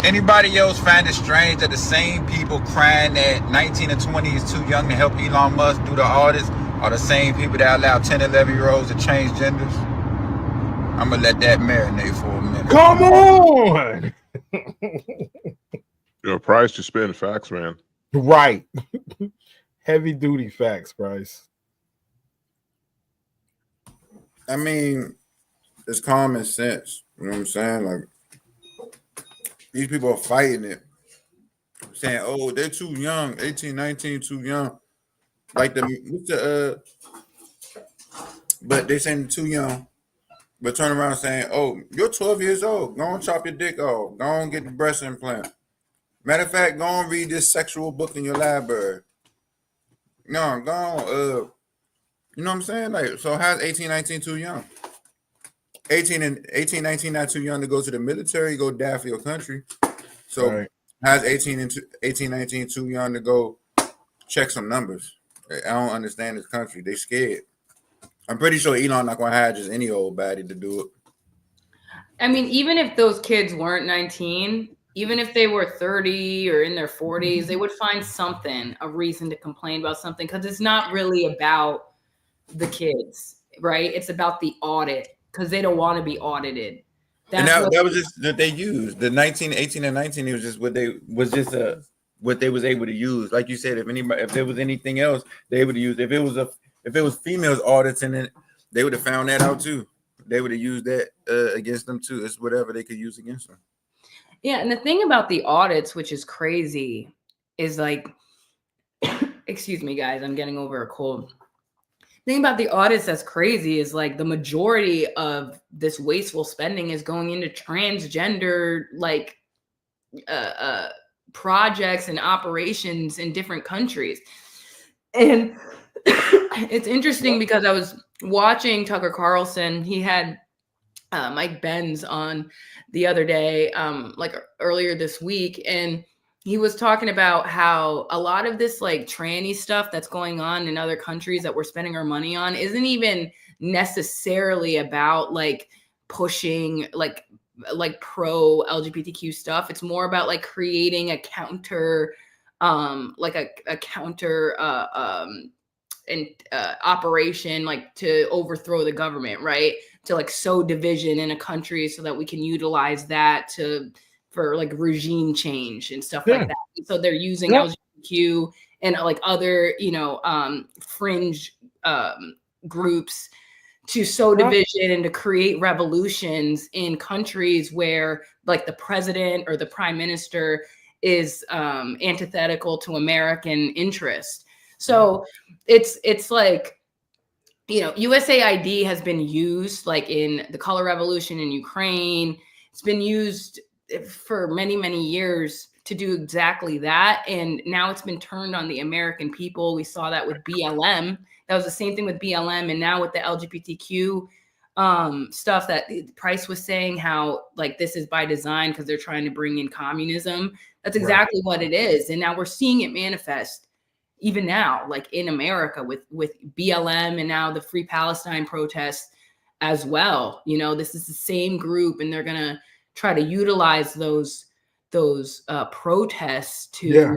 Anybody else find it strange that the same people crying that 19 and 20 is too young to help Elon Musk do all this are the same people that allow 10, 11-year-olds to change genders? I'm going to let that marinate for a minute. Come on! Price, you spitting facts, man. Right. Heavy duty facts, Price. I mean, it's common sense. You know what I'm saying? These people are fighting it, saying, oh, they're too young, 18, 19, too young. But they're saying they're too young, but turn around saying, oh, you're 12 years old. Go and chop your dick off. Go and get the breast implant. Matter of fact, go and read this sexual book in your library. No, go on. You know what I'm saying? So how's 18, 19 too young? 18, 19 not too young to go to the military, go die for your country. So how's 18, 19 too young to go check some numbers. I don't understand this country. They scared. I'm pretty sure Elon not gonna hire just any old baddie to do it. I mean, even if those kids weren't 19, even if they were 30 or in their 40s, they would find something, a reason to complain about something, because it's not really about the kids, right? It's about the audit, because they don't want to be audited. And that was just that they used the 19, 18, and 19. It was just what they was able to use. Like you said, if there was anything else, they would have used. If it was females auditing it, they would have found that out too. They would have used that against them too. It's whatever they could use against them. Yeah, and the thing about the audits, which is crazy, is like, excuse me, guys, I'm getting over a cold. The thing about the audits that's crazy is like the majority of this wasteful spending is going into transgender like projects and operations in different countries. And it's interesting because I was watching Tucker Carlson. He had Mike Benz on the other day, like earlier this week, and he was talking about how a lot of this like tranny stuff that's going on in other countries that we're spending our money on isn't even necessarily about like pushing like pro LGBTQ stuff. It's more about like creating a counter operation, like to overthrow the government, right? To like sow division in a country so that we can utilize that for like regime change and stuff like that. And so they're using LGBTQ and like other, fringe groups to sow division and to create revolutions in countries where like the president or the prime minister is antithetical to American interest. So it's like, USAID has been used like in the color revolution in Ukraine. It's been used for many, many years to do exactly that. And now it's been turned on the American people. We saw that with BLM. That was the same thing with BLM. And now with the LGBTQ stuff that Price was saying, how like this is by design because they're trying to bring in communism. That's exactly what it is. And now we're seeing it manifest even now, like in America with BLM and now the Free Palestine protests as well. This is the same group, and they're going to try to utilize those protests to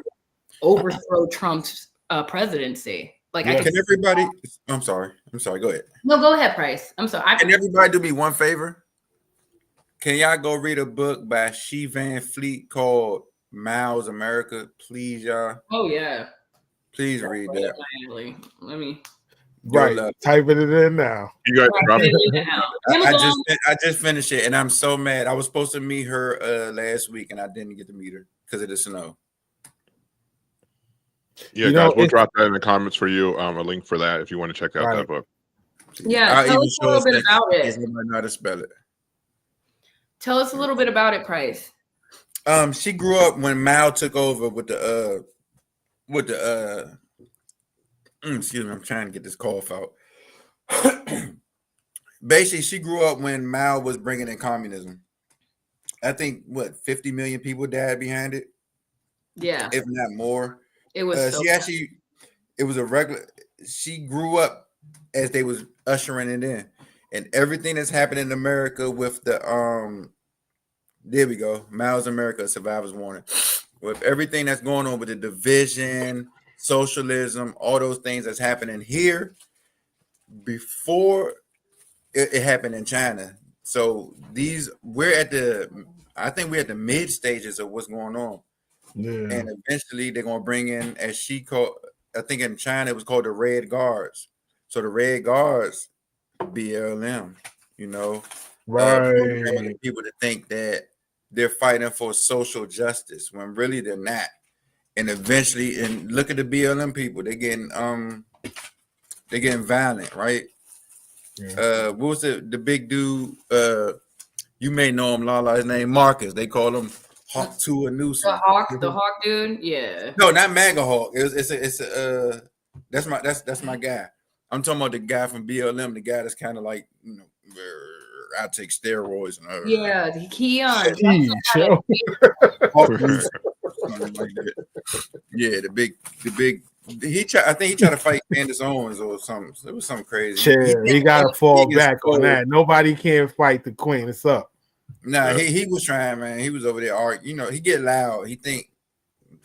overthrow Trump's presidency. Like, can everybody? I'm sorry. Go ahead. No, go ahead, Price. I'm sorry. Can everybody do me one favor? Can y'all go read a book by She Van Fleet called Miles America, please, y'all? Oh yeah. Please read that. Let me. Typing it in now. You guys drop it. I just finished it, and I'm so mad. I was supposed to meet her last week, and I didn't get to meet her because of the snow. Yeah, guys, we'll drop that in the comments for you. A link for that if you want to check out that book. Yeah, tell us a little bit about it. Nobody know how to spell it. Tell us a little bit about it, Price. She grew up when Mao took over with the excuse me, I'm trying to get this cough out. Basically, she grew up when Mao was bringing in communism. I think 50 million people died behind it. Yeah, if not more. It was. It was a regular. She grew up as they was ushering it in, and everything that's happened in America with the there we go, Miles America, Survivor's Warning, with everything that's going on with the division, socialism, all those things that's happening here before it happened in China. So I think we're at the mid stages of what's going on. Yeah. And eventually they're going to bring in, as she called, I think in China it was called the Red Guards. So the Red Guards, BLM, right? People to think that they're fighting for social justice when really they're not. And eventually, and look at the BLM people, they're getting violent, right? Yeah. What was the big dude? You may know him, Lala. His name Marcus. They call him Hawk to a Newsom. The Hawk dude, yeah. No, not MAGA Hawk. That's my guy. I'm talking about the guy from BLM, the guy that's kind of like, I take steroids and yeah, Keon. Yeah, the big I think he tried to fight Candace Owens or something. It was something crazy. Chill. He got to fall back on that. Nobody can fight the queen. It's up. Nah, he was trying, man. He was over there arguing. You know, he get loud. He think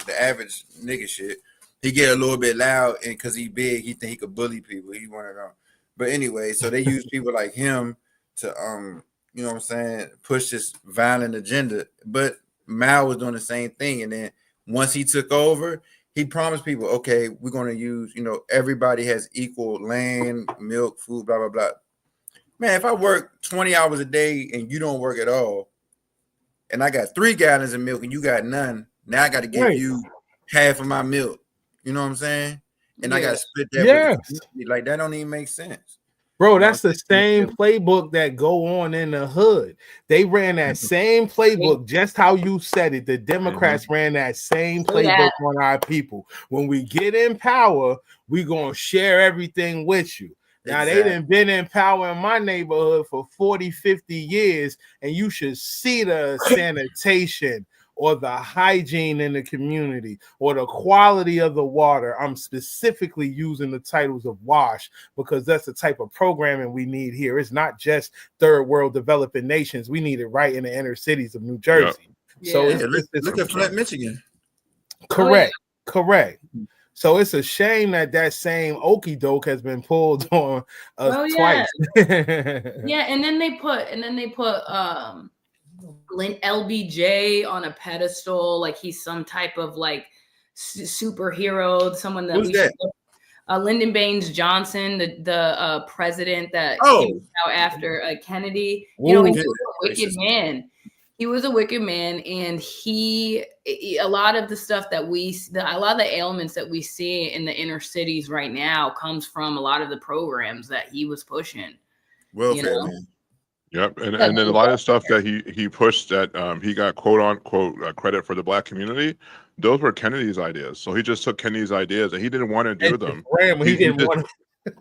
the average nigga shit. He get a little bit loud, and because he big, he think he could bully people. He wanted to. But anyway, so they use people like him to you know what I'm saying, push this violent agenda. But Mao was doing the same thing, and then once he took over, he promised people, okay, we're going to use, you know, everybody has equal land, milk, food, blah blah blah. Man, if I work 20 hours a day and you don't work at all, and I got 3 gallons of milk and you got none, now I got to give you half of my milk. You know what I'm saying? And I got to split that with the community. Like, that don't even make sense. Bro, that's the same playbook that go on in the hood. They ran that same playbook, just how you said it. The Democrats ran that same playbook on our people. When we get in power, we gonna share everything with you. Now, they done been in power in my neighborhood for 40, 50 years, and you should see the sanitation or the hygiene in the community or the quality of the water. I'm specifically using the titles of WASH because that's the type of programming we need here. It's not just third world developing nations. We need it right in the inner cities of New Jersey. So look at Flint, Michigan. Correct. So it's a shame that same okie doke has been pulled on us twice. And then they put LBJ on a pedestal, like he's some type of like superhero, someone that Lyndon Baines Johnson, the president that came out after Kennedy. You know, he was a wicked man. He was a wicked man, and a lot of the stuff that a lot of the ailments that we see in the inner cities right now comes from a lot of the programs that he was pushing. Welfare, man. Yep, and then a lot of stuff that he pushed that he got quote unquote credit for the Black community. Those were Kennedy's ideas. So he just took Kennedy's ideas and he didn't want to do them.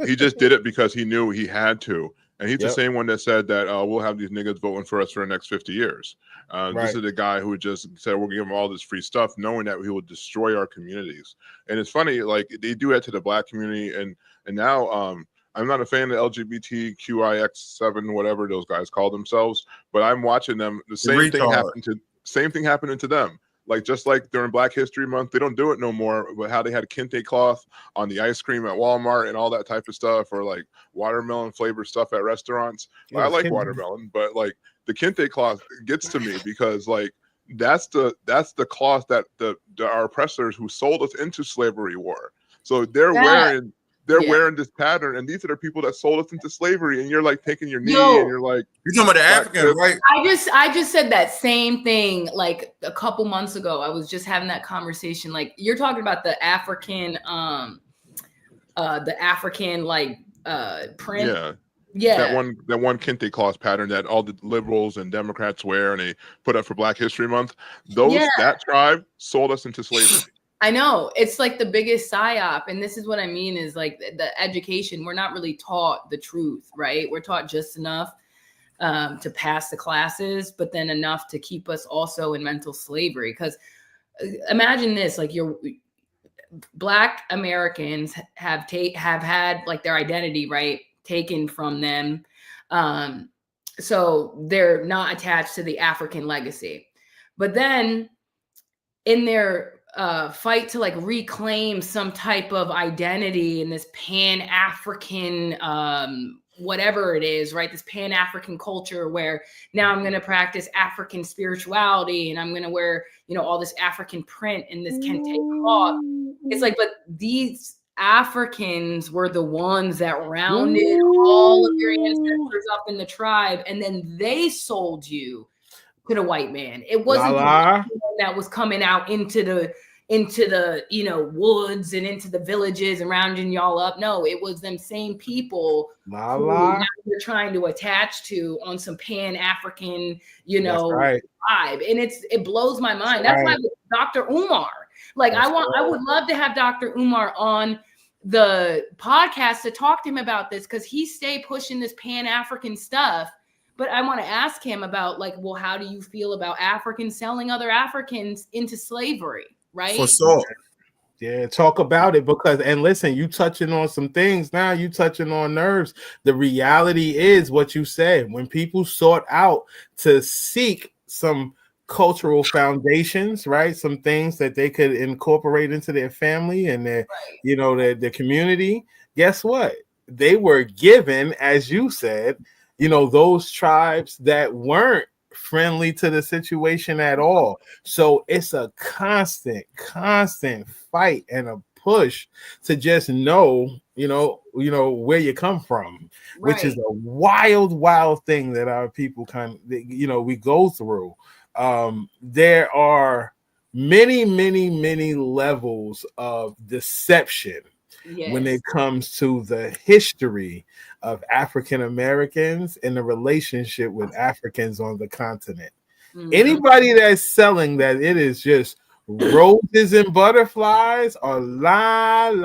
He just did it because he knew he had to. And he's the same one that said that we'll have these niggas voting for us for the next 50 years. This is the guy who just said we'll give him all this free stuff, knowing that he will destroy our communities. And it's funny, like they do that to the Black community, and now I'm not a fan of LGBTQIX7, whatever those guys call themselves, but I'm watching them. The same thing happening to them. Like just like during Black History Month, they don't do it no more. But how they had kente cloth on the ice cream at Walmart and all that type of stuff, or like watermelon flavored stuff at restaurants. I like watermelon, but like the kente cloth gets to me because like that's the cloth that our oppressors who sold us into slavery wore. So they're wearing this pattern, and these are the people that sold us into slavery. And you're like taking your knee, and you're like, you're talking about the African, right? I just said that same thing like a couple months ago. I was just having that conversation. Like you're talking about the African, like print. Yeah. That one kente cloth pattern that all the liberals and Democrats wear, and they put up for Black History Month. That tribe sold us into slavery. I know, it's like the biggest psyop, and this is what I mean is like the education. We're not really taught the truth, right? We're taught just enough to pass the classes, but then enough to keep us also in mental slavery. Because imagine this: like your Black Americans have had like their identity taken from them, so they're not attached to the African legacy. But then in their fight to like reclaim some type of identity in this Pan-African whatever it is, right? This Pan-African culture where now I'm going to practice African spirituality and I'm going to wear, all this African print in this kente cloth. It's like, but these Africans were the ones that rounded all of your ancestors up in the tribe, and then they sold you to the white man. It wasn't the white man that was coming out into the woods and into the villages and rounding y'all up. No, it was them same people who now they're trying to attach to on some Pan-African, vibe. And it blows my mind. That's why Dr. Umar, I would love to have Dr. Umar on the podcast to talk to him about this, because he stay pushing this Pan-African stuff. But I want to ask him about how do you feel about Africans selling other Africans into slavery? Right. For salt. Yeah, talk about it because, and listen, you touching on some things now, you touching on nerves. The reality is what you said. When people sought out to seek some cultural foundations, right? Some things that they could incorporate into their family and their, their community. Guess what? They were given, as you said, those tribes that weren't friendly to the situation at all. So it's a constant fight and a push to just know, where you come from, which is a wild thing that our people we go through. There are many levels of deception when it comes to the history of African Americans and the relationship with Africans on the continent. Anybody that's selling that it is just roses and butterflies are lying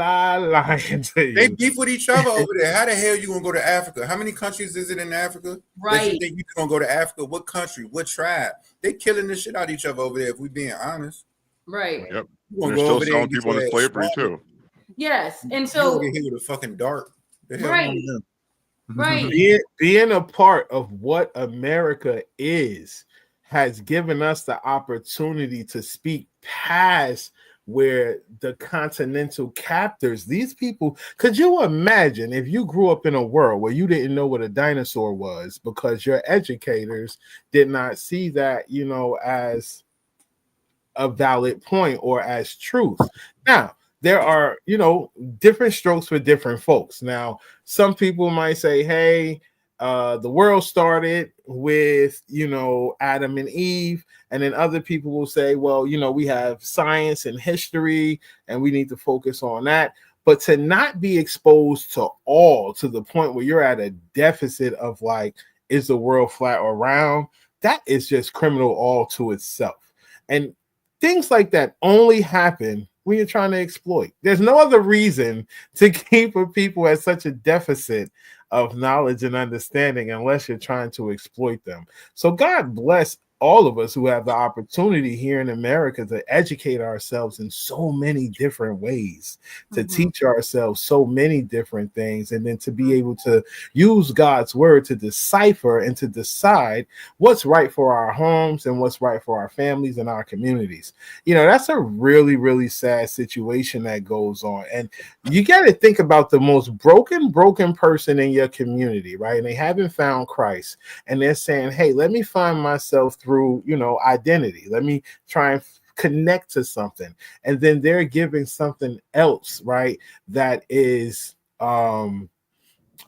to you. They beef with each other over there. How the hell you gonna go to Africa? How many countries is it in Africa? That you think you gonna go to Africa? What country? What tribe? They killing the shit out of each other over there. If we being honest, right? Yep. They're still selling people into slavery too. Yes, and you so get hit with a fucking dart. Right. Being a part of what America is has given us the opportunity to speak past where the continental captors, these people, could you imagine if you grew up in a world where you didn't know what a dinosaur was because your educators did not see that, as a valid point or as truth? Now, there are, different strokes for different folks. Now, some people might say, hey, the world started with, Adam and Eve. And then other people will say, well, we have science and history and we need to focus on that. But to not be exposed to all to the point where you're at a deficit of like, is the world flat or round? That is just criminal all to itself. And things like that only happen when you're trying to exploit. There's no other reason to keep people at such a deficit of knowledge and understanding unless you're trying to exploit them. So God bless all of us who have the opportunity here in America to educate ourselves in so many different ways, to teach ourselves so many different things, and then to be able to use God's word to decipher and to decide what's right for our homes and what's right for our families and our communities. That's a really, really sad situation that goes on. And you got to think about the most broken person in your community, right? And they haven't found Christ. And they're saying, hey, let me find myself through, identity. Let me try and connect to something. And then they're giving something else, right? That is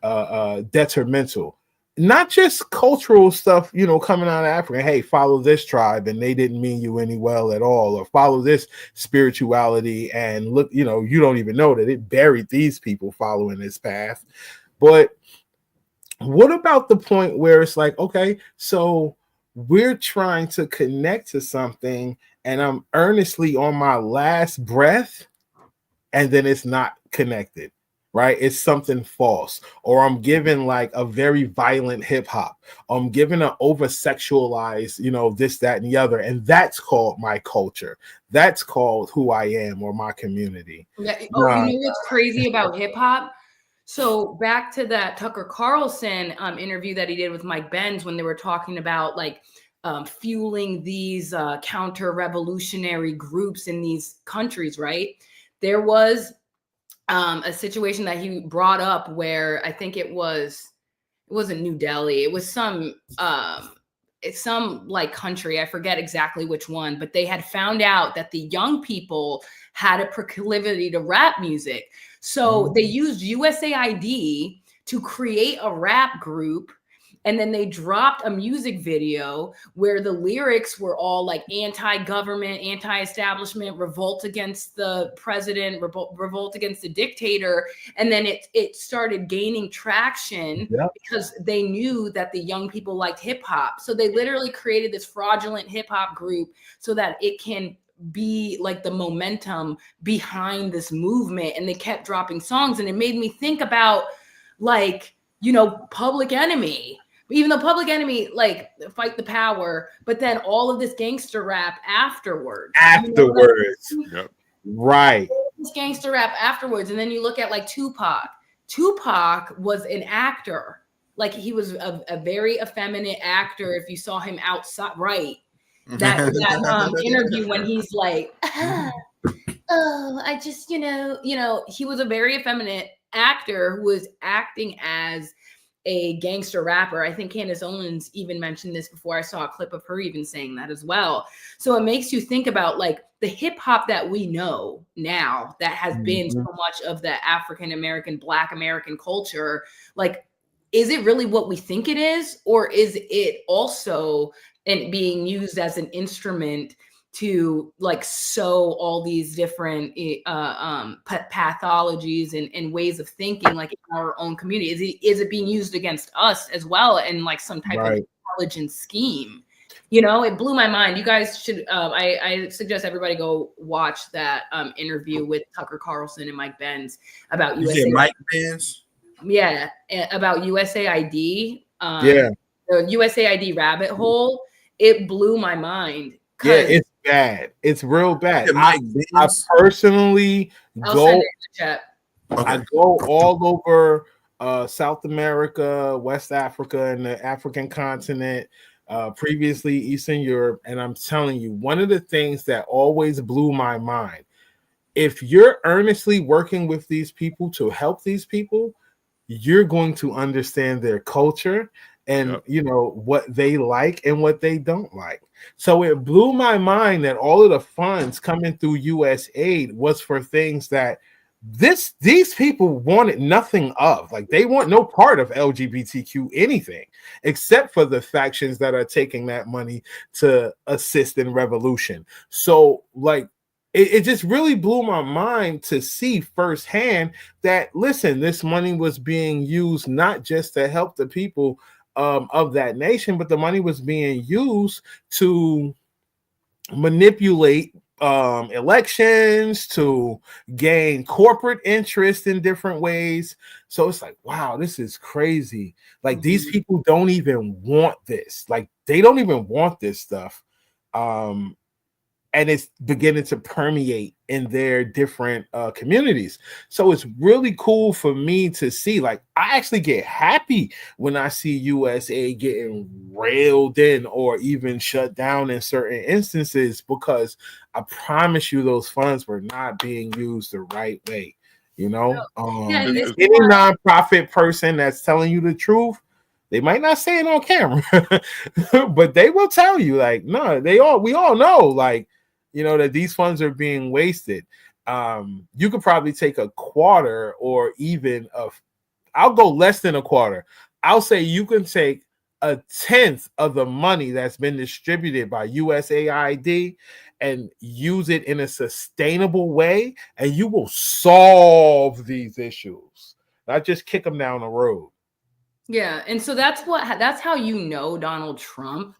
detrimental. Not just cultural stuff, coming out of Africa. Hey, follow this tribe and they didn't mean you any well at all, or follow this spirituality and look, you don't even know that it buried these people following this path. But what about the point where it's like, okay, so we're trying to connect to something and I'm earnestly on my last breath and then it's not connected, right? It's something false, or I'm given like a very violent hip hop. I'm given an over sexualized, this, that, and the other. And that's called my culture. That's called who I am or my community. Yeah. Oh, you know what's crazy about hip hop? So back to that Tucker Carlson interview that he did with Mike Benz when they were talking about like fueling these counter-revolutionary groups in these countries, right? There was a situation that he brought up where I think it wasn't New Delhi. It was some like country. I forget exactly which one, but they had found out that the young people had a proclivity to rap music. So they used USAID to create a rap group. And then they dropped a music video where the lyrics were all like anti-government, anti-establishment, revolt against the president, revolt against the dictator. And then it started gaining traction because they knew that the young people liked hip hop. So they literally created this fraudulent hip hop group so that it can be like the momentum behind this movement. And they kept dropping songs. And it made me think about like, Public Enemy. Even though Public Enemy, like, fight the power, but then all of this gangster rap afterwards. Yep. Right. this gangster rap afterwards. And then you look at like Tupac. Tupac was an actor. Like he was a very effeminate actor. If you saw him outside, right? That interview when he's like, oh, I just, he was a very effeminate actor who was acting as a gangster rapper. I think Candace Owens even mentioned this before. I saw a clip of her even saying that as well. So it makes you think about like the hip hop that we know now that has been so much of the African American, Black American culture. Like, is it really what we think it is? Or is it also being used as an instrument to like sow all these different pathologies and ways of thinking, like in our own community? Is it being used against us as well, and like some type of intelligence scheme? It blew my mind. You guys should. I suggest everybody go watch that interview with Tucker Carlson and Mike Benz about USA. Mike Benz. Yeah, about USAID. The USAID rabbit hole. It blew my mind. Yeah, it's bad. It's real bad. I personally go all over South America, West Africa, and the African continent, previously Eastern Europe. And I'm telling you, one of the things that always blew my mind, if you're earnestly working with these people to help these people, you're going to understand their culture and what they like and what they don't like. So it blew my mind that all of the funds coming through USAID was for things that these people wanted nothing of. Like, they want no part of LGBTQ anything, except for the factions that are taking that money to assist in revolution. So like, it just really blew my mind to see firsthand that, listen, this money was being used not just to help the people of that nation, but the money was being used to manipulate elections, to gain corporate interest in different ways. So it's like, wow, this is crazy. Like, these people don't even want this. Like, they don't even want this stuff. And it's beginning to permeate in their different communities. So it's really cool for me to see. Like, I actually get happy when I see USA getting railed in or even shut down in certain instances, because I promise you those funds were not being used the right way. Any nonprofit person that's telling you the truth, they might not say it on camera, but they will tell you, like, no, we all know, like, that these funds are being wasted. You could probably take a quarter, or even I'll go less than a quarter. I'll say you can take 1/10 of the money that's been distributed by USAID and use it in a sustainable way, and you will solve these issues, not just kick them down the road. Yeah, and so that's how Donald Trump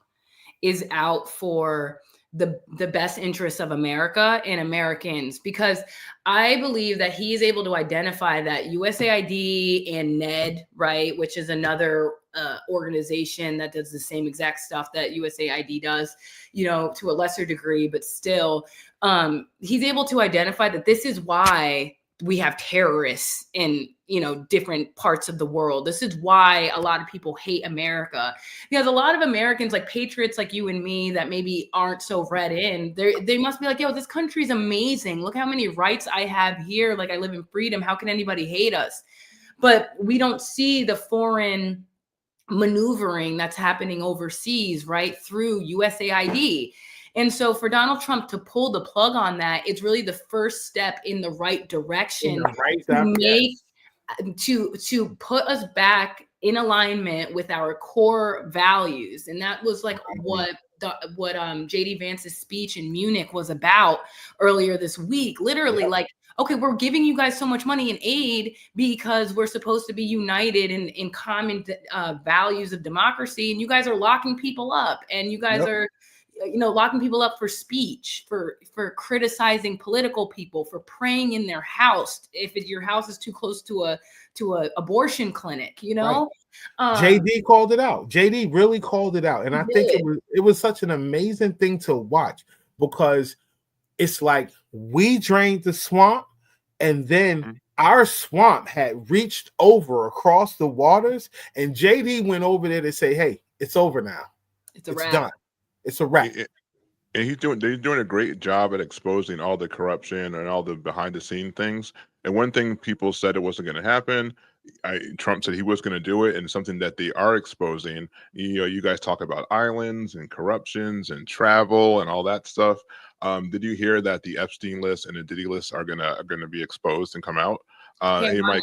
is out for the best interests of America and Americans, because I believe that he is able to identify that USAID and NED, right, which is another organization that does the same exact stuff that USAID does, to a lesser degree, but still, he's able to identify that this is why we have terrorists in different parts of the world. This is why a lot of people hate America, because a lot of Americans, like patriots like you and me, that maybe aren't so read in, they must be like, yo, this country's amazing, look how many rights I have here, like I live in freedom, how can anybody hate us? But we don't see the foreign maneuvering that's happening overseas, right, through USAID. And so for Donald Trump to pull the plug on that, it's really the first step in the right direction to put us back in alignment with our core values. And that was like what JD Vance's speech in Munich was about earlier this week. Literally, like, okay, we're giving you guys so much money in aid because we're supposed to be united in common values of democracy, and you guys are locking people up, and you guys are locking people up for speech, for criticizing political people, for praying in their house if your house is too close to a abortion clinic. Right. JD called it out. JD really called it out, and I think it was such an amazing thing to watch, because it's like, we drained the swamp, And then our swamp had reached over across the waters, and JD went over there to say, "Hey, it's over now. It's a It's wrap. done. It's a wrap." And they're doing a great job at exposing all the corruption and all the behind the scene things. And one thing people said it wasn't going to happen. Trump said he was going to do it, and something that they are exposing. You know, you guys talk about islands and corruptions and travel and all that stuff. Did you hear that the Epstein list and the Diddy list are gonna be exposed and come out? Hey, Mike.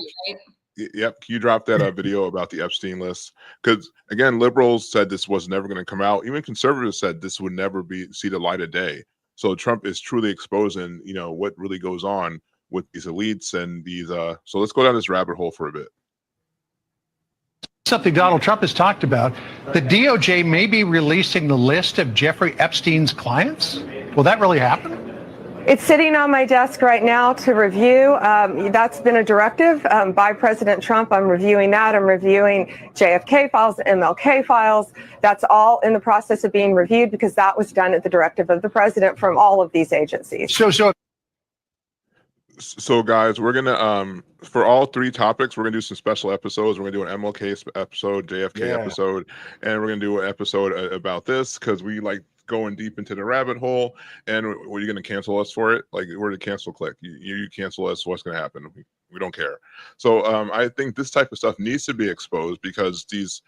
Yep, can you drop that video about the Epstein list? Because again, liberals said this was never going to come out. Even conservatives said this would never see the light of day. So Trump is truly exposing, you know, what really goes on with these elites and these. So let's go down this rabbit hole for a bit. Something Donald Trump has talked about. The DOJ may be releasing the list of Jeffrey Epstein's clients. Will that really happen? It's sitting on my desk right now to review. That's been a directive by President Trump. I'm reviewing that. I'm reviewing JFK files, MLK files. That's all in the process of being reviewed because that was done at the directive of the president from all of these agencies. So guys, we're gonna for all three topics, we're gonna do some special episodes. We're gonna do an MLK episode, JFK episode, and we're gonna do an episode about this because we like going deep into the rabbit hole. And were you gonna cancel us for it? Like, we're the cancel click. You cancel us, what's gonna happen? We don't care. So I think this type of stuff needs to be exposed because these.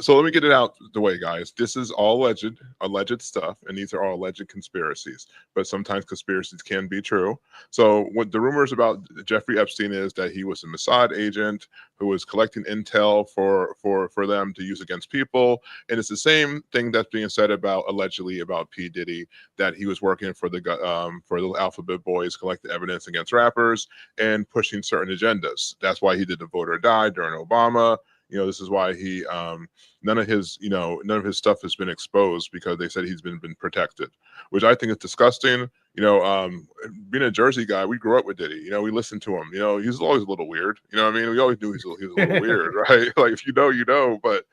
So let me get it out the way, guys. This is all alleged stuff, and these are all alleged conspiracies. But sometimes conspiracies can be true. So what the rumors about Jeffrey Epstein is that he was a Mossad agent who was collecting intel for them to use against people, and it's the same thing that's being said about allegedly about P. Diddy, that he was working for the Alphabet Boys, collecting evidence against rappers and pushing certain agendas. That's why he did the vote or die during Obama. You know, this is why he none of his stuff has been exposed because they said he's been protected, which I think is disgusting. You know, being a Jersey guy, we grew up with Diddy. You know, we listened to him. You know, he's always a little weird. You know what I mean? We always knew he was a little weird, right? Like, if you know, you know. But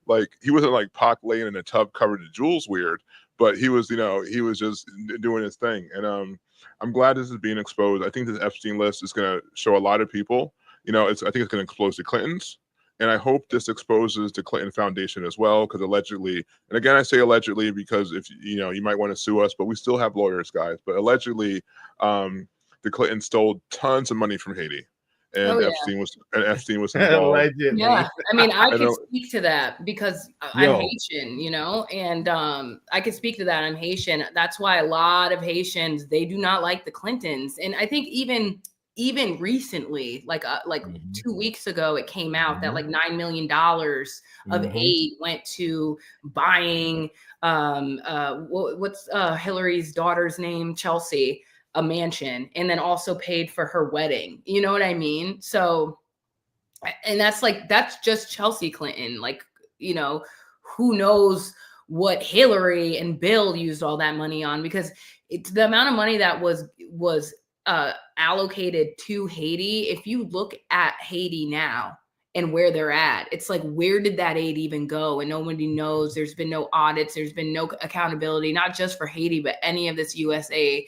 like, he wasn't like Pac laying in a tub covered in jewels weird. But he was, you know, he was just doing his thing. And I'm glad this is being exposed. I think this Epstein list is going to show a lot of people. You know, I think it's going to expose the Clintons. And I hope this exposes the Clinton Foundation as well, because allegedly, and again, I say allegedly because if you know, you might want to sue us, but we still have lawyers, guys. But allegedly, the Clintons stole tons of money from Haiti, and Epstein was involved. Allegedly. Yeah, I mean, I can speak to that because I'm Haitian, you know, and I can speak to that. I'm Haitian. That's why a lot of Haitians, they do not like the Clintons, and I think even recently, like 2 weeks ago, it came out that like $9 million of aid went to buying what's Hillary's daughter's name, Chelsea, a mansion, and then also paid for her wedding. You know what I mean? So, and that's just Chelsea Clinton. Like, you know, who knows what Hillary and Bill used all that money on, because it's the amount of money that was allocated to Haiti. If you look at Haiti now and where they're at, it's like, where did that aid even go? And nobody knows. There's been no audits. There's been no accountability, not just for Haiti, but any of this USAID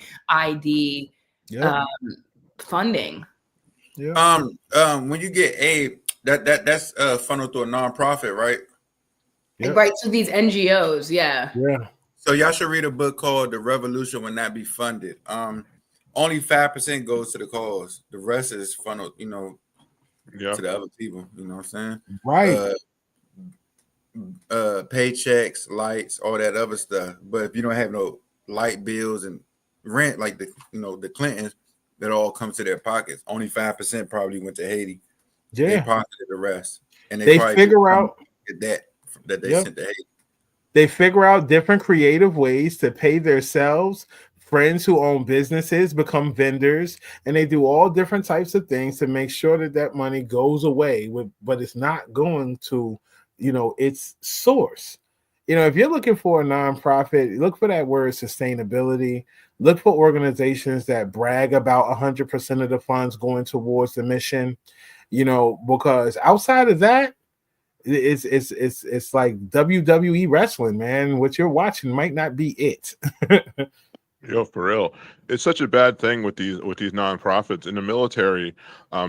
funding. Yeah. When you get aid, that's funneled through a nonprofit, right? Yep. Right. So these NGOs, yeah. So y'all should read a book called "The Revolution Will Not Be Funded." Only 5% goes to the cause. The rest is funneled, you know, to the other people. You know what I'm saying? Right. Paychecks, lights, all that other stuff. But if you don't have no light bills and rent, like the Clintons, that all comes to their pockets. Only 5% probably went to Haiti. Yeah. They pocketed the rest, and they figure out that they sent to Haiti. They figure out different creative ways to pay themselves. Friends who own businesses become vendors, and they do all different types of things to make sure that money goes away, but it's not going to, you know, its source. You know, if you're looking for a nonprofit, look for that word sustainability. Look for organizations that brag about 100% of the funds going towards the mission, you know, because outside of that, it's like WWE wrestling, man. What you're watching might not be it. Yo, for real, it's such a bad thing with these nonprofits in the military,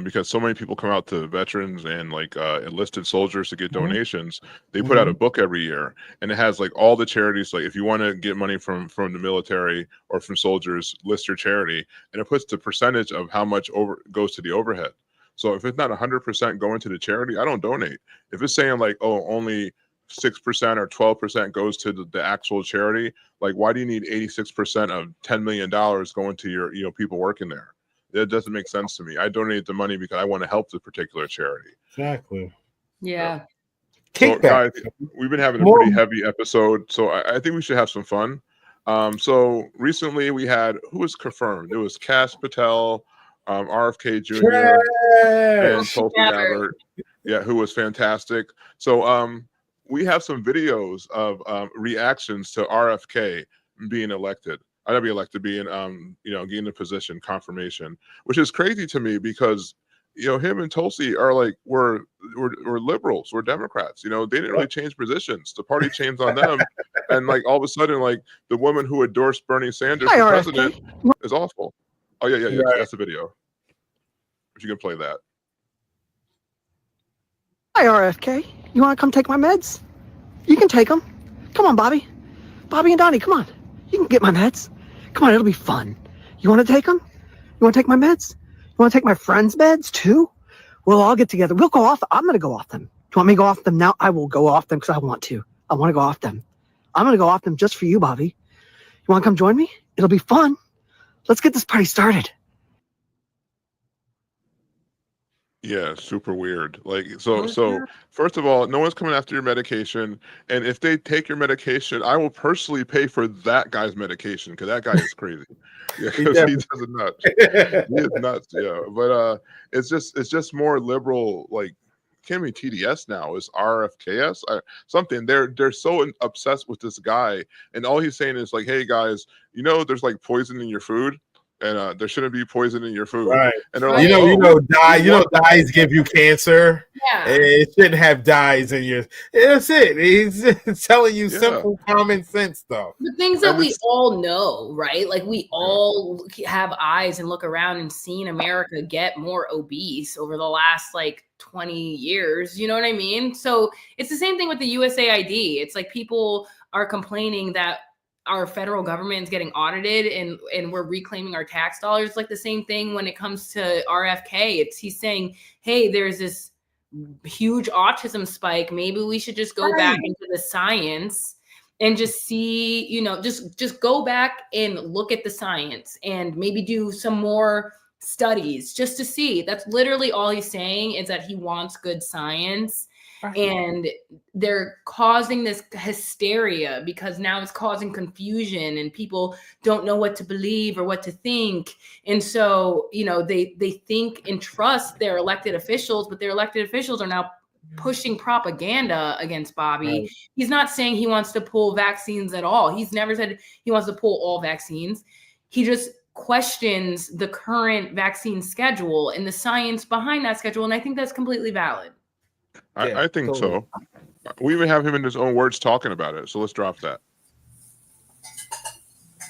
because so many people come out to veterans and like enlisted soldiers to get donations. They put out a book every year, and it has like all the charities. Like if you want to get money from the military or from soldiers, list your charity, and it puts the percentage of how much goes to the overhead. So if it's not 100% going to the charity, I don't donate. If it's saying like, oh, only 6% or 12% goes to the actual charity, like why do you need 86% of $10 million going to your people working there? That doesn't make sense to me. I donate the money because I want to help the particular charity. Exactly. Yeah. So guys, we've been having a pretty heavy episode, so I think we should have some fun. So recently we had, who was confirmed? It was Cass Patel, RFK Jr. and Tulsi Gabbard. Yeah, who was fantastic. So we have some videos of reactions to RFK being elected. I not be elected, being getting the position confirmation, which is crazy to me because him and Tulsi are like we're liberals, we're Democrats. They didn't really change positions. The party changed on them, and like all of a sudden, like the woman who endorsed Bernie Sanders for president is awful. Oh yeah, that's the video. If you can play that. Hi, RFK. You want to come take my meds? You can take them. Come on, Bobby. Bobby and Donnie, come on. You can get my meds. Come on, it'll be fun. You want to take them? You want to take my meds? You want to take my friends' meds too? We'll all get together. We'll go off. I'm going to go off them. Do you want me to go off them now? I will go off them because I want to. I want to go off them. I'm going to go off them just for you, Bobby. You want to come join me? It'll be fun. Let's get this party started. Yeah, super weird. Like, so first of all, no one's coming after your medication, and if they take your medication, I will personally pay for that guy's medication because that guy is crazy. Yeah, because he does it nuts. He is nuts. Yeah, but it's just more liberal. Like, can't be TDS now. It's RFKS something. They're so obsessed with this guy, and all he's saying is like, hey guys, there's like poison in your food. And there shouldn't be poison in your food. Right. And they're like, dyes give you cancer. Yeah. It shouldn't have dyes in your. That's it. He's telling you simple common sense stuff. The things that we all know, right? Like we all have eyes and look around and seen America get more obese over the last like 20 years. You know what I mean? So it's the same thing with the USAID. It's like people are complaining that our federal government is getting audited and we're reclaiming our tax dollars. It's like the same thing when it comes to RFK. He's saying, hey, there's this huge autism spike. Maybe we should just go back into the science and just see, just go back and look at the science and maybe do some more studies just to see. That's literally all he's saying, is that he wants good science. And they're causing this hysteria because now it's causing confusion and people don't know what to believe or what to think. And so, they think and trust their elected officials, but their elected officials are now pushing propaganda against Bobby. Right. He's not saying he wants to pull vaccines at all. He's never said he wants to pull all vaccines. He just questions the current vaccine schedule and the science behind that schedule. And I think that's completely valid. I think so. We even have him in his own words talking about it. So let's drop that.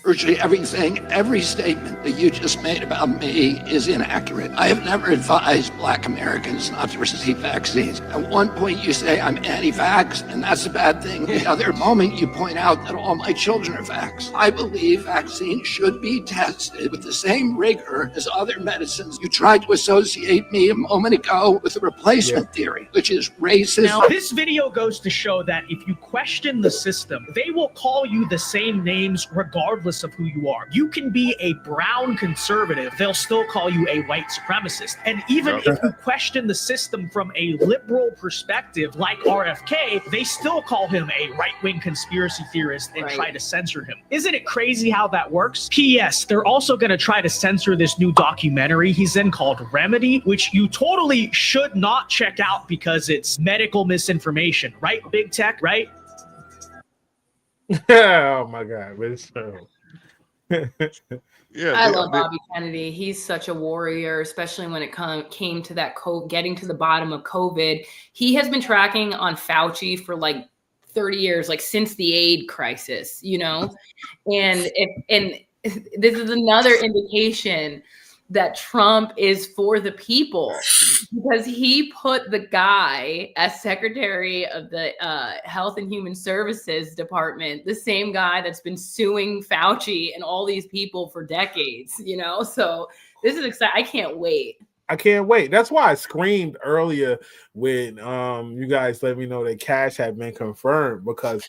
Virtually every statement that you just made about me is inaccurate. I have never advised Black Americans not to receive vaccines. At one point you say I'm anti-vax, and that's a bad thing. The other moment you point out that all my children are vaxxed. I believe vaccines should be tested with the same rigor as other medicines. You tried to associate me a moment ago with the replacement theory, which is racist. Now, this video goes to show that if you question the system, they will call you the same names regardless of who you are. You can be a brown conservative, they'll still call you a white supremacist. And even if you question the system from a liberal perspective, like RFK, they still call him a right-wing conspiracy theorist and try to censor him. Isn't it crazy how that works? P.S. They're also going to try to censor this new documentary he's in called Remedy, which you totally should not check out because it's medical misinformation, right? Big tech, right? Oh my God, but it's true. I love Bobby Kennedy. He's such a warrior, especially when it came to that getting to the bottom of COVID. He has been tracking on Fauci for like 30 years, like since the AIDS crisis, and this is another indication that Trump is for the people, because he put the guy as Secretary of the Health and Human Services Department, the same guy that's been suing Fauci and all these people for decades, you know? So this is exciting. I can't wait. I can't wait. That's why I screamed earlier when you guys let me know that Cash had been confirmed, because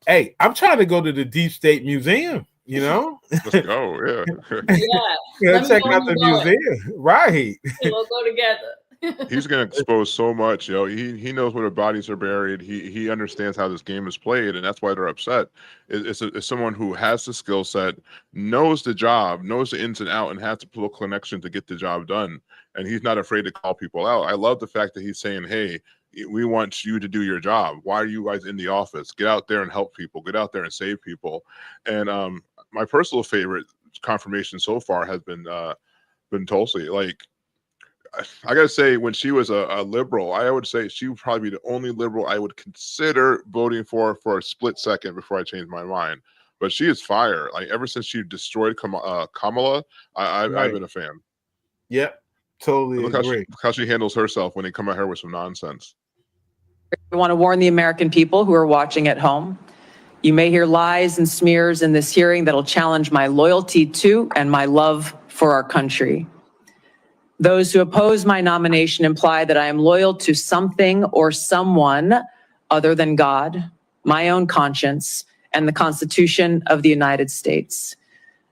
hey, I'm trying to go to the Deep State Museum, you know? Let's go. Yeah. Check out the museum. Right. We'll go together. He's going to expose so much. You know, he knows where the bodies are buried. He understands how this game is played, and that's why they're upset. It's someone who has the skill set, knows the job, knows the ins and out, and has the political connection to get the job done. And he's not afraid to call people out. I love the fact that he's saying, hey, we want you to do your job. Why are you guys in the office? Get out there and help people. Get out there and save people. And my personal favorite confirmation so far has been Tulsi. Like, I gotta say, when she was a liberal, I would say she would probably be the only liberal I would consider voting for a split second before I change my mind. But she is fire. Like, ever since she destroyed Kamala, I've been a fan. Yep, totally Look agree. how she handles herself when they come at her with some nonsense. I want to warn the American people who are watching at home. You may hear lies and smears in this hearing that'll challenge my loyalty to and my love for our country. Those who oppose my nomination imply that I am loyal to something or someone other than God, my own conscience, and the Constitution of the United States.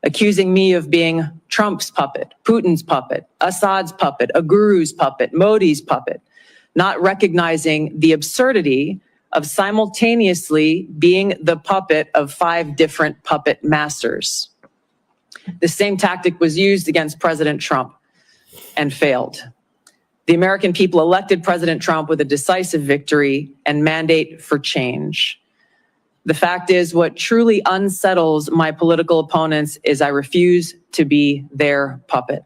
Accusing me of being Trump's puppet, Putin's puppet, Assad's puppet, a guru's puppet, Modi's puppet, not recognizing the absurdity of simultaneously being the puppet of 5 different puppet masters. The same tactic was used against President Trump and failed. The American people elected President Trump with a decisive victory and mandate for change. The fact is, what truly unsettles my political opponents is I refuse to be their puppet.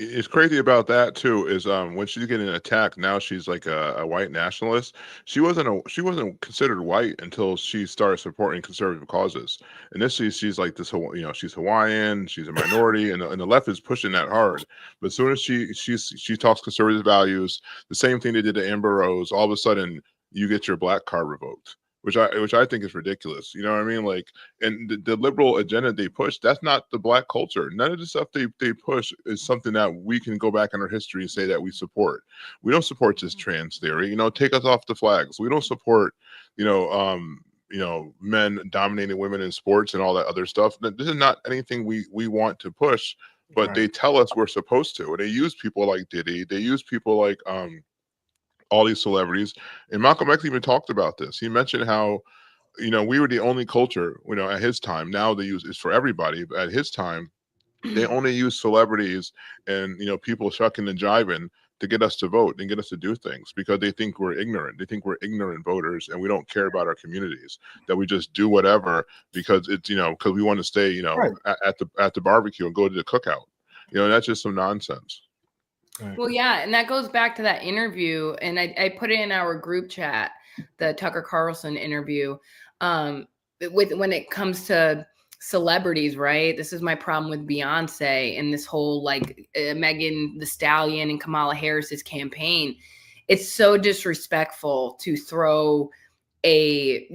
It's crazy about that too is when she's getting attacked now, she's like a white nationalist. She wasn't considered white until she started supporting conservative causes. Initially, she's like this, she's Hawaiian, she's a minority, and the left is pushing that hard. But as soon as she talks conservative values, the same thing they did to Amber Rose, all of a sudden you get your black card revoked, which I think is ridiculous. You know what I mean? Like, and the liberal agenda they push, that's not the black culture. None of the stuff they push is something that we can go back in our history and say that we support. We don't support this trans theory. You know, take us off the flags. We don't support, men dominating women in sports and all that other stuff. This is not anything we want to push, but they tell us we're supposed to. And they use people like Diddy. They use people like all these celebrities. And Malcolm X even talked about this. He mentioned how, we were the only culture, at his time. Now they use it's for everybody, but at his time, they only use celebrities and, people shucking and jiving to get us to vote and get us to do things because they think we're ignorant. They think we're ignorant voters and we don't care about our communities, that we just do whatever because it's, because we want to stay, at the barbecue and go to the cookout. That's just some nonsense. Well, yeah, and that goes back to that interview, and I put it in our group chat, the Tucker Carlson interview, when it comes to celebrities, right? This is my problem with Beyonce and this whole Megan Thee Stallion and Kamala Harris's campaign. It's so disrespectful to throw a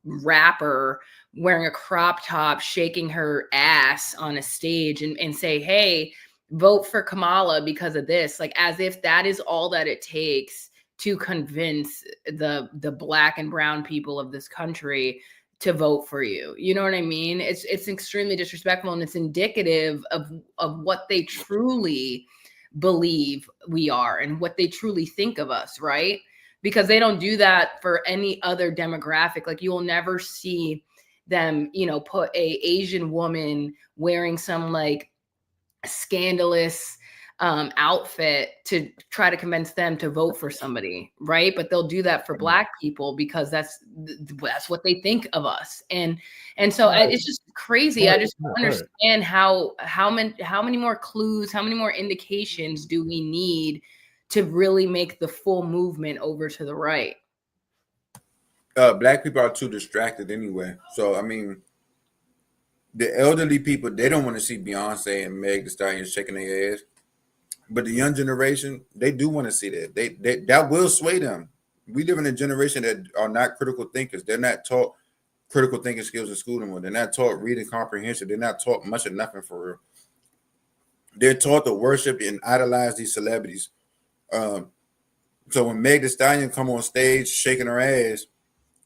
rapper wearing a crop top, shaking her ass on a stage and say, hey, vote for Kamala because of this, like as if that is all that it takes to convince the black and brown people of this country to vote for you. You know what I mean? It's extremely disrespectful, and it's indicative of what they truly believe we are and what they truly think of us, right? Because they don't do that for any other demographic. Like, you will never see them, put a Asian woman wearing some scandalous outfit to try to convince them to vote for somebody, right? But they'll do that for black people because that's what they think of us, and so it's just crazy. I just don't understand how many more clues, how many more indications do we need to really make the full movement over to the right? Black people are too distracted anyway. So I mean, The elderly people, they don't want to see Beyonce and Meg Thee Stallion shaking their ass. But the young generation, they do want to see that. They that will sway them. We live in a generation that are not critical thinkers. They're not taught critical thinking skills in school anymore. They're not taught reading comprehension. They're not taught much of nothing for real. They're taught to worship and idolize these celebrities. So when Meg Thee Stallion come on stage shaking her ass,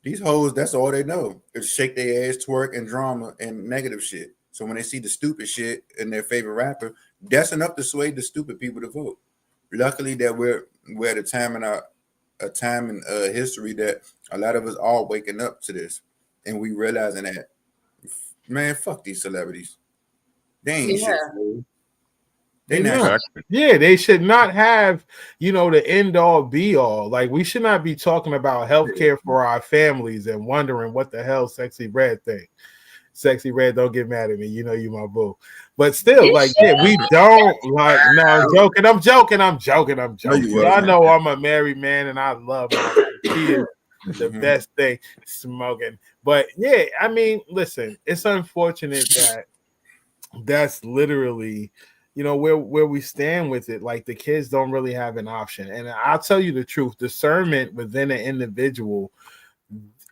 these hoes, that's all they know is shake their ass, twerk, and drama and negative shit. So when they see the stupid shit in their favorite rapper, that's enough to sway the stupid people to vote. Luckily, that we're at a time in history that a lot of us are waking up to this, and we realizing that, man, fuck these celebrities. They ain't shit. They not. Yeah, they should not have, the end all be all. Like, we should not be talking about healthcare for our families and wondering what the hell Sexy Red think. Sexy Red, don't get mad at me. You know you my boo. But still, we don't like. No, I'm joking. Y'all know I'm a married man and I love my wife. She is the best thing smoking. But yeah, I mean, listen, it's unfortunate that that's literally, where we stand with it. Like, the kids don't really have an option. And I'll tell you the truth, discernment within an individual,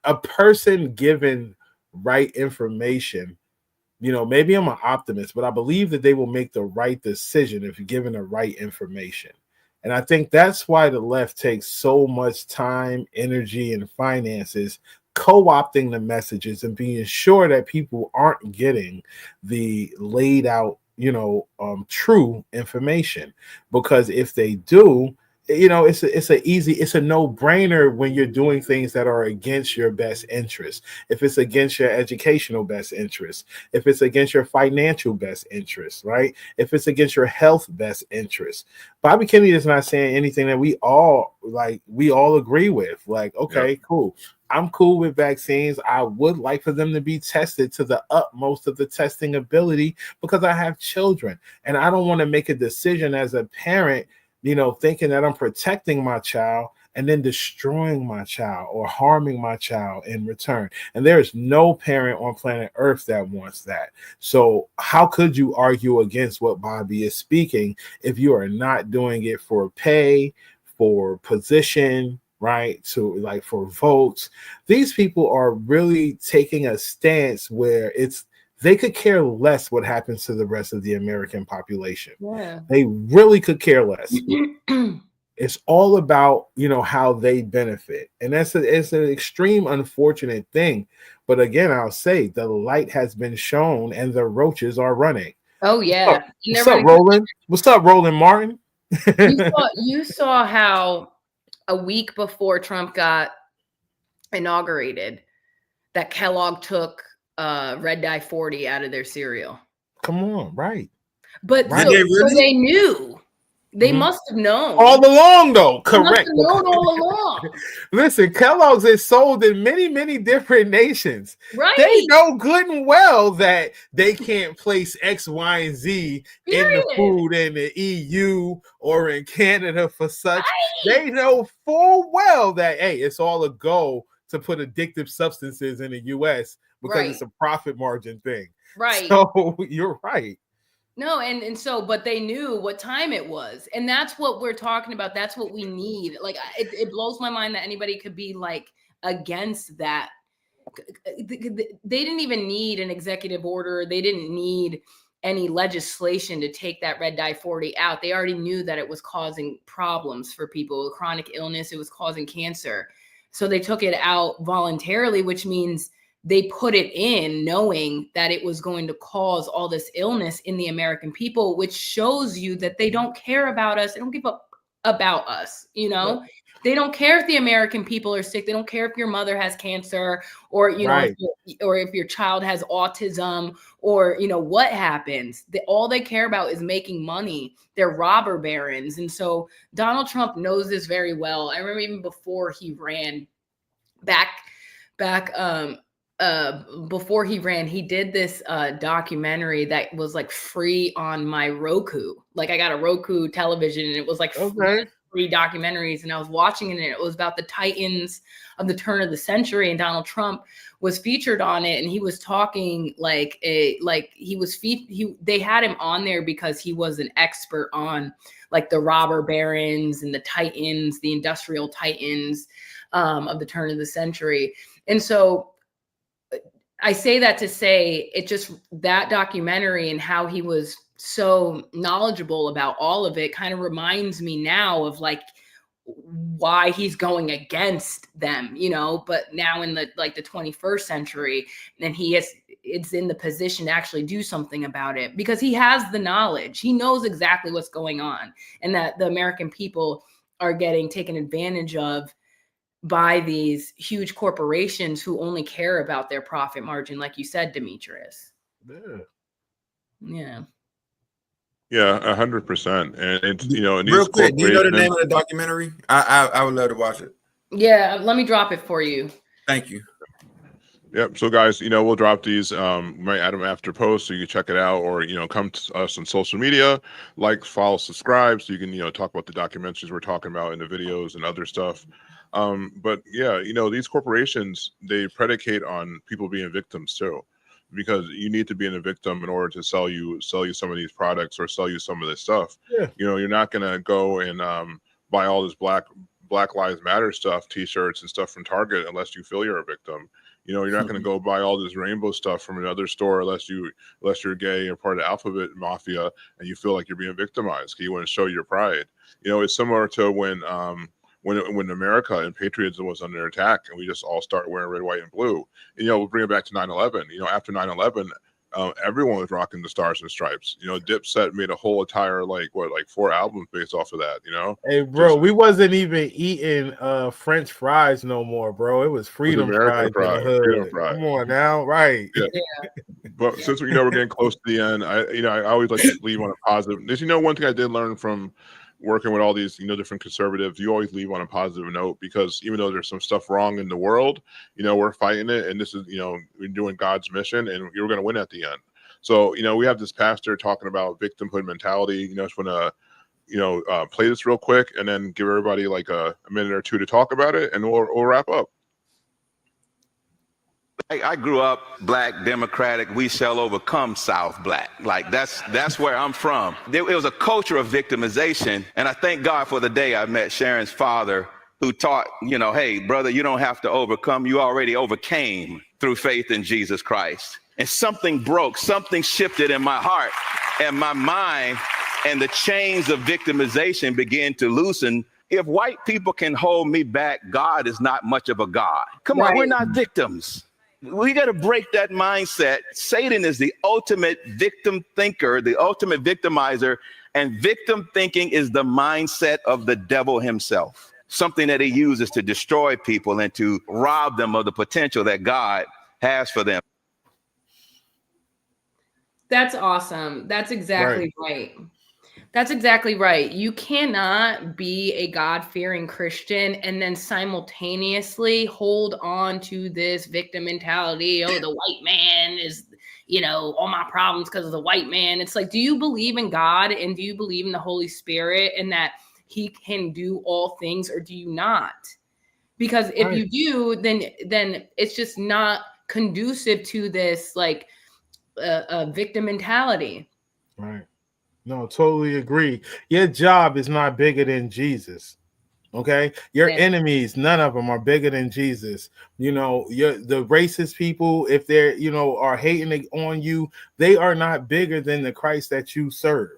a person given right information, maybe I'm an optimist, but I believe that they will make the right decision if given the right information. And I think that's why the left takes so much time, energy, and finances co-opting the messages and being sure that people aren't getting the laid out, true information. Because if they do, it's a no-brainer when you're doing things that are against your best interest. If it's against your educational best interest, if it's against your financial best interest, right? If it's against your health best interest. Bobby Kennedy is not saying anything that we all agree with. Like, okay, cool. I'm cool with vaccines. I would like for them to be tested to the utmost of the testing ability because I have children and I don't want to make a decision as a parent, thinking that I'm protecting my child and then destroying my child or harming my child in return. And there is no parent on planet Earth that wants that. So how could you argue against what Bobby is speaking if you are not doing it for pay, for position, right? To like for votes? These people are really taking a stance where they could care less what happens to the rest of the American population. Yeah. They really could care less. It's all about, how they benefit. And it's an extreme unfortunate thing. But again, I'll say the light has been shown and the roaches are running. Oh, yeah. What's up, Roland? What's up, Roland Martin? You saw how a week before Trump got inaugurated that Kellogg took Red Dye 40 out of their cereal. Come on, right. But right. So they knew. They must have known. All along, though. Correct. They must have known all along. Listen, Kellogg's is sold in many, many different nations. Right. They know good and well that they can't place X, Y, and Z in the food in the EU or in Canada for such. Right. They know full well that, hey, it's all a go to put addictive substances in the U.S. because it's a profit margin thing. Right. So you're right. No, and so, but they knew what time it was. And that's what we're talking about. That's what we need. Like, it blows my mind that anybody could be like against that. They didn't even need an executive order. They didn't need any legislation to take that Red Dye 40 out. They already knew that it was causing problems for people, chronic illness. It was causing cancer. So they took it out voluntarily, which means they put it in knowing that it was going to cause all this illness in the American people, which shows you that they don't care about us. They don't give up about us, Right. They don't care if the American people are sick. They don't care if your mother has cancer or, or if your child has autism or, what happens. All they care about is making money. They're robber barons. And so Donald Trump knows this very well. I remember even before he ran before he ran, he did this documentary that was like free on my Roku. Like, I got a Roku television and it was like free 3 documentaries, and I was watching it, and it was about the Titans of the turn of the century, and Donald Trump was featured on it, and he was talking they had him on there because he was an expert on like the robber barons and the Titans, the industrial Titans of the turn of the century. And so I say that to say it just, that documentary and how he was so knowledgeable about all of it kind of reminds me now of like why he's going against them, you know, but now in the 21st century, and it's in the position to actually do something about it because he has the knowledge. He knows exactly what's going on, and that the American people are getting taken advantage of by these huge corporations who only care about their profit margin, like you said, Demetrius. Yeah. Yeah, 100%. And it's, you know, and Real these quick, do you know the name corporations. of the documentary? I would love to watch it. Yeah, let me drop it for you. Thank you. Yep. So guys, you know, we'll drop these, we might add them after post so you can check it out, or, you know, come to us on social media, like, follow, subscribe, so you can, you know, talk about the documentaries we're talking about in the videos and other stuff. But yeah, you know, these corporations, they predicate on people being victims too, because you need to be in a victim in order to sell you some of these products or sell you some of this stuff. Yeah. You know, you're not gonna go and buy all this Black Lives Matter stuff, t-shirts and stuff from Target unless you feel you're a victim. You know, you're not going to go buy all this rainbow stuff from another store unless you're gay or part of the alphabet mafia and you feel like you're being victimized. You want to show your pride. You know, it's similar to when America and patriotism was under attack and we just all start wearing red, white, and blue. And, you know, we'll bring it back to 9/11. You know, after 9/11, everyone was rocking the Stars and Stripes. You know, Dipset made a whole entire like 4 albums based off of that. You know, hey bro, we wasn't even eating French fries no more, bro. It was freedom fries in the hood. Freedom fries. Come on now, right? Yeah. But since we know we're getting close to the end, I always like to leave on a positive. This, you know, one thing I did learn from working with all these, you know, different conservatives, you always leave on a positive note, because even though there's some stuff wrong in the world, you know, we're fighting it, and this is, you know, we're doing God's mission, and you're going to win at the end. So, you know, we have this pastor talking about victimhood mentality. You know, just want to, you know, play this real quick and then give everybody like a minute or two to talk about it, and we'll wrap up. I grew up Black, Democratic, we shall overcome South Black. Like that's where I'm from. It was a culture of victimization. And I thank God for the day I met Sharon's father, who taught, you know, hey, brother, you don't have to overcome. You already overcame through faith in Jesus Christ. And something broke, something shifted in my heart and my mind, and the chains of victimization began to loosen. If white people can hold me back, God is not much of a God. Come on, we're not victims. We got to break that mindset. Satan is the ultimate victim thinker, the ultimate victimizer, and victim thinking is the mindset of the devil himself, something that he uses to destroy people and to rob them of the potential that God has for them. That's awesome. That's exactly right. That's exactly right. You cannot be a God-fearing Christian and then simultaneously hold on to this victim mentality. Oh, the white man is, you know, all my problems because of the white man. It's like, do you believe in God, and do you believe in the Holy Spirit and that he can do all things, or do you not? Because if you do, then it's just not conducive to this like victim mentality. Right. No, totally agree. Your job is not bigger than Jesus. Okay, your enemies, none of them are bigger than Jesus. You know, the racist people, if they're, you know, are hating on you, they are not bigger than the Christ that you serve.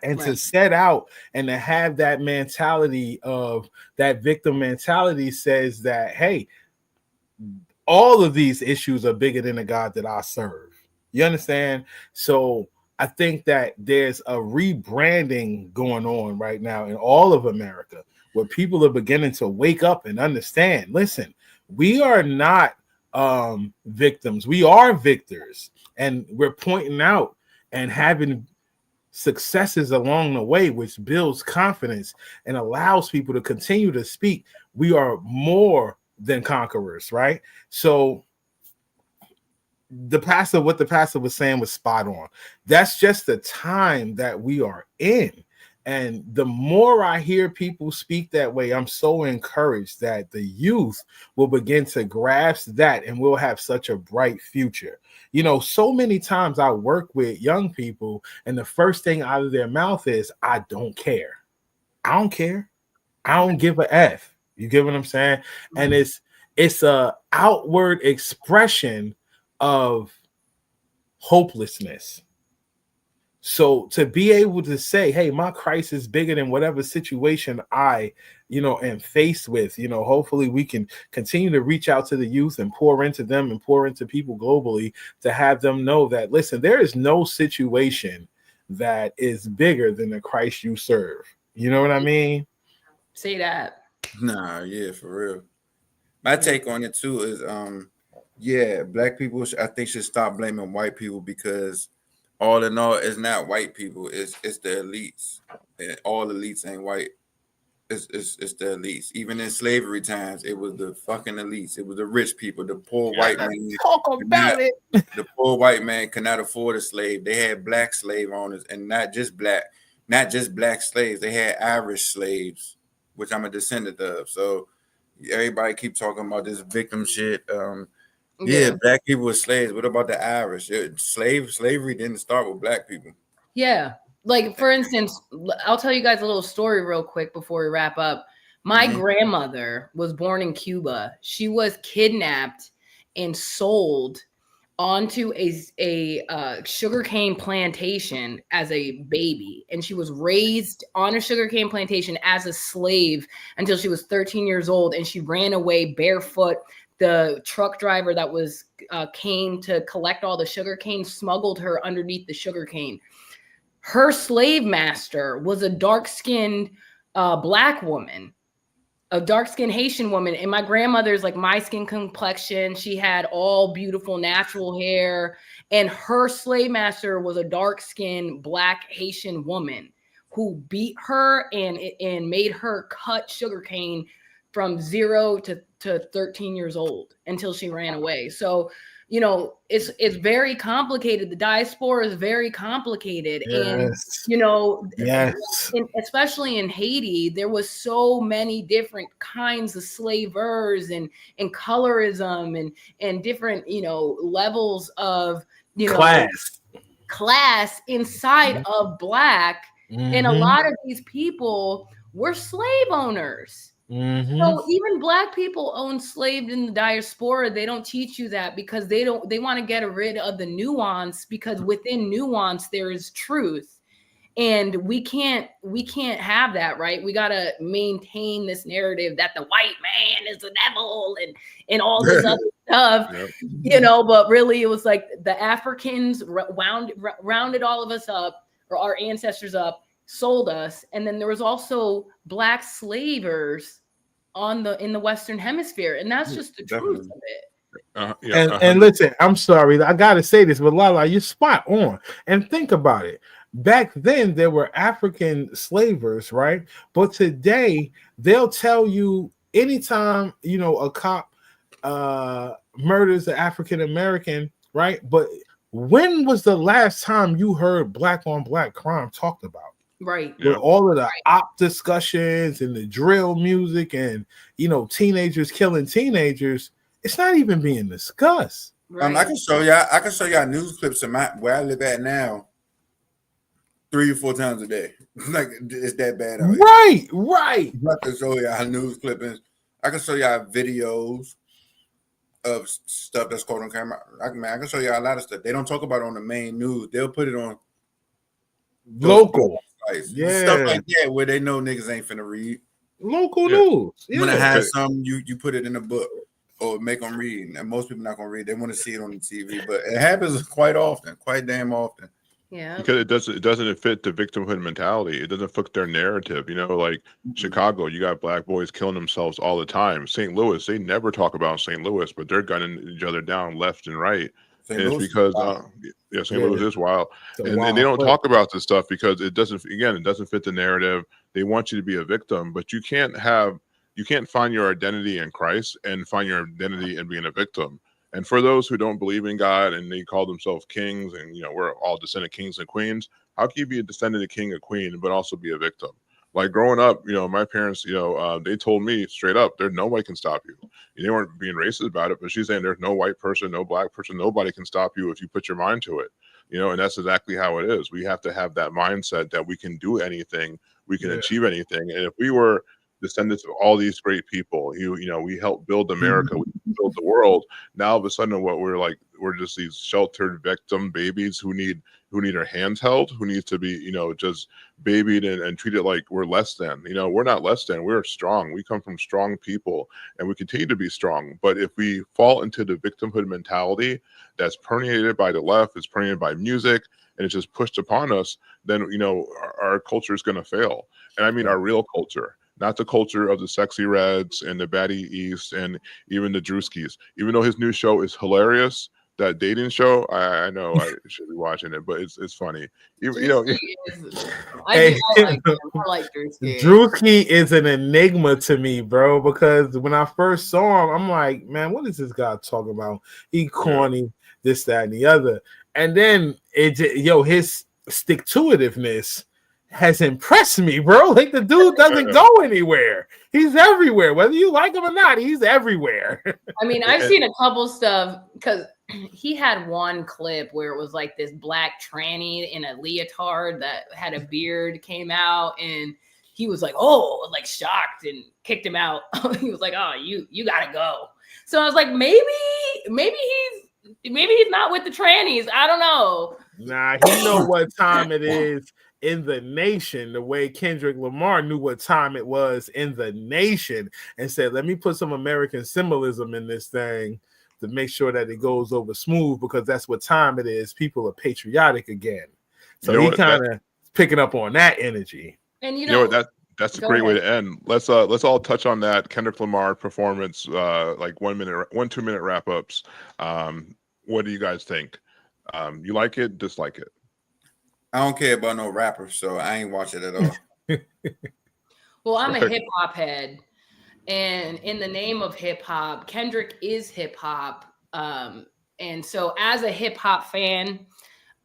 And to set out and to have that mentality of that victim mentality says that, hey, all of these issues are bigger than the God that I serve. You understand? So I think that there's a rebranding going on right now in all of America, where people are beginning to wake up and understand, listen, we are not victims. We are victors. And we're pointing out and having successes along the way, which builds confidence and allows people to continue to speak. We are more than conquerors, right? So what the pastor was saying was spot on. That's just the time that we are in. And the more I hear people speak that way, I'm so encouraged that the youth will begin to grasp that and we'll have such a bright future. You know, so many times I work with young people and the first thing out of their mouth is, I don't care. I don't care. I don't give a F. You get what I'm saying? And it's a outward expression of hopelessness. So to be able to say, hey, my Christ is bigger than whatever situation I, am faced with, hopefully we can continue to reach out to the youth and pour into them and pour into people globally to have them know that, listen, there is no situation that is bigger than the Christ you serve. You know what I mean? Say that. Nah, yeah, for real. My take on it too is, yeah, black people I think should stop blaming white people, because all in all, it's not white people, it's the elites, and all elites ain't white. It's the elites. Even in slavery times, it was the fucking elites. It was the rich people, the poor white man. Talk about it. The poor white man could not afford a slave. They had black slave owners, and not just black slaves. They had Irish slaves, which I'm a descendant of. So everybody keep talking about this victim shit. Yeah, black people were slaves. What about the Irish? Slavery didn't start with black people. Yeah. Like, for instance, I'll tell you guys a little story real quick before we wrap up. My grandmother was born in Cuba. She was kidnapped and sold onto a sugarcane plantation as a baby. And she was raised on a sugarcane plantation as a slave until she was 13 years old. And she ran away barefoot. The truck driver that was came to collect all the sugarcane smuggled her underneath the sugarcane. Her slave master was a dark-skinned black woman, a dark-skinned Haitian woman. And my grandmother's like my skin complexion. She had all beautiful natural hair. And her slave master was a dark-skinned black Haitian woman who beat her and made her cut sugarcane from 0 to 13 years old until she ran away. So, it's very complicated. The diaspora is very complicated. Yes. And, Yes. especially in Haiti, there was so many different kinds of slavers and colorism and different, levels of, class inside of Black. And a lot of these people were slave owners. So even Black people own slaves in the diaspora. They don't teach you that because they want to get rid of the nuance, because within nuance there is truth. And we can't have that, right? We got to maintain this narrative that the white man is the devil and all this other stuff, but really it was like the Africans rounded all of us up, or our ancestors up, sold us. And then there was also Black slavers in the Western Hemisphere. And that's just the truth of it. And listen, I'm sorry, I gotta say this, but Lala, you're spot on. And think about it. Back then, there were African slavers, right? But today, they'll tell you anytime a cop murders an African American, right? But when was the last time you heard Black on Black crime talked about? Right. With all of the op discussions and the drill music and teenagers killing teenagers, it's not even being discussed. Right. I can show y'all news clips of where I live at now 3 or 4 times a day. Like, it's that bad out here. Right. I can show y'all news clippings. I can show y'all videos of stuff that's caught on camera. I can show y'all a lot of stuff. They don't talk about it on the main news. They'll put it on local. Stuff like that where they know niggas ain't finna read. Local news. You want to have some, you put it in a book or make them read. And most people not gonna read. They want to see it on the TV, but it happens quite often, quite damn often. Yeah, because it doesn't fit the victimhood mentality. It doesn't fit their narrative. Like Chicago, you got Black boys killing themselves all the time. St. Louis, they never talk about St. Louis, but they're gunning each other down left and right. And it's because St. Louis is wild, and they don't talk about this stuff because it doesn't fit the narrative. They want you to be a victim, but you can't find your identity in Christ and find your identity in being a victim. And for those who don't believe in God and they call themselves kings, and we're all descendant kings and queens, how can you be a descendant of king or queen but also be a victim? Like growing up, my parents, they told me straight up, there's nobody can stop you. They weren't being racist about it, but she's saying there's no white person, no black person, nobody can stop you if you put your mind to it. And that's exactly how it is. We have to have that mindset that we can do anything, we can achieve anything. And if we were descendants of all these great people, we helped build America, we built the world. Now all of a sudden, what we're just these sheltered victim babies who need our hands held, who needs to be, just babied and treated like we're less than. We're not less than, we're strong. We come from strong people and we continue to be strong. But if we fall into the victimhood mentality that's permeated by the left, it's permeated by music, and it's just pushed upon us, then, our culture is going to fail. And I mean, our real culture, not the culture of the Sexy Reds and the Baddie East and even the Drewskis. Even though his new show is hilarious, that dating show, I know I should be watching it, but it's funny. I like him. I like Drewski. Drewski is an enigma to me, bro, because when I first saw him, I'm like, man, what is this guy talking about? He corny, this, that, and the other. And then his stick-to-itiveness has impressed me, bro. Like the dude doesn't go anywhere. He's everywhere. Whether you like him or not, he's everywhere. I mean, I've seen a couple stuff because he had one clip where it was like this black tranny in a leotard that had a beard came out, and he was like, oh, like shocked and kicked him out. He was like, oh, you gotta go. So I was like, maybe he's not with the trannies. I don't know. Nah, he know what time it is in the nation, the way Kendrick Lamar knew what time it was in the nation and said, let me put some American symbolism in this thing to make sure that it goes over smooth, because that's what time it is. People are patriotic again. So he kind of picking up on that energy. And that's a great way to end. Let's all touch on that Kendrick Lamar performance, like 1 2 minute wrap ups. What do you guys think? You like it, dislike it? I don't care about no rapper, so I ain't watch it at all. Well, I'm a hip hop head, and in the name of hip hop, Kendrick is hip hop. And so as a hip hop fan,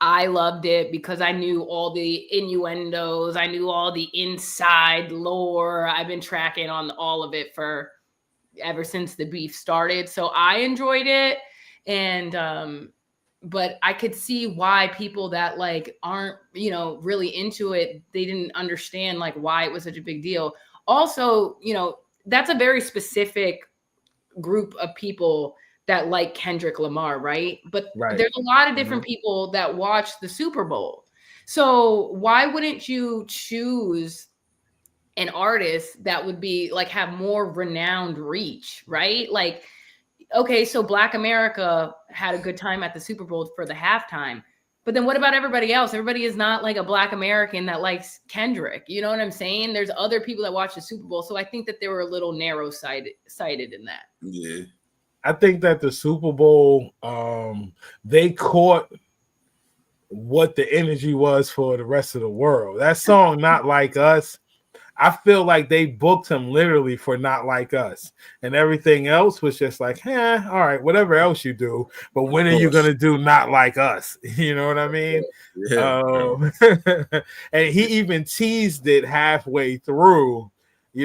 I loved it because I knew all the innuendos. I knew all the inside lore. I've been tracking on all of it ever since the beef started. So I enjoyed it. And, but I could see why people that like aren't, really into it, they didn't understand like why it was such a big deal. Also, that's a very specific group of people that like Kendrick Lamar, right? But there's a lot of different people that watch the Super Bowl. So why wouldn't you choose an artist that would be like have more renowned reach, right? Like, okay, so Black America had a good time at the Super Bowl for the halftime. But then what about everybody else? Everybody is not like a Black American that likes Kendrick. You know what I'm saying? There's other people that watch the Super Bowl. So I think that they were a little narrow-sighted in that. Yeah. I think that the Super Bowl, they caught what the energy was for the rest of the world. That song, Not Like Us, I feel like they booked him literally for Not Like Us, and everything else was just like, all right, whatever else you do, but when are you going to do Not Like Us? You know what I mean? Yeah. And he even teased it halfway through,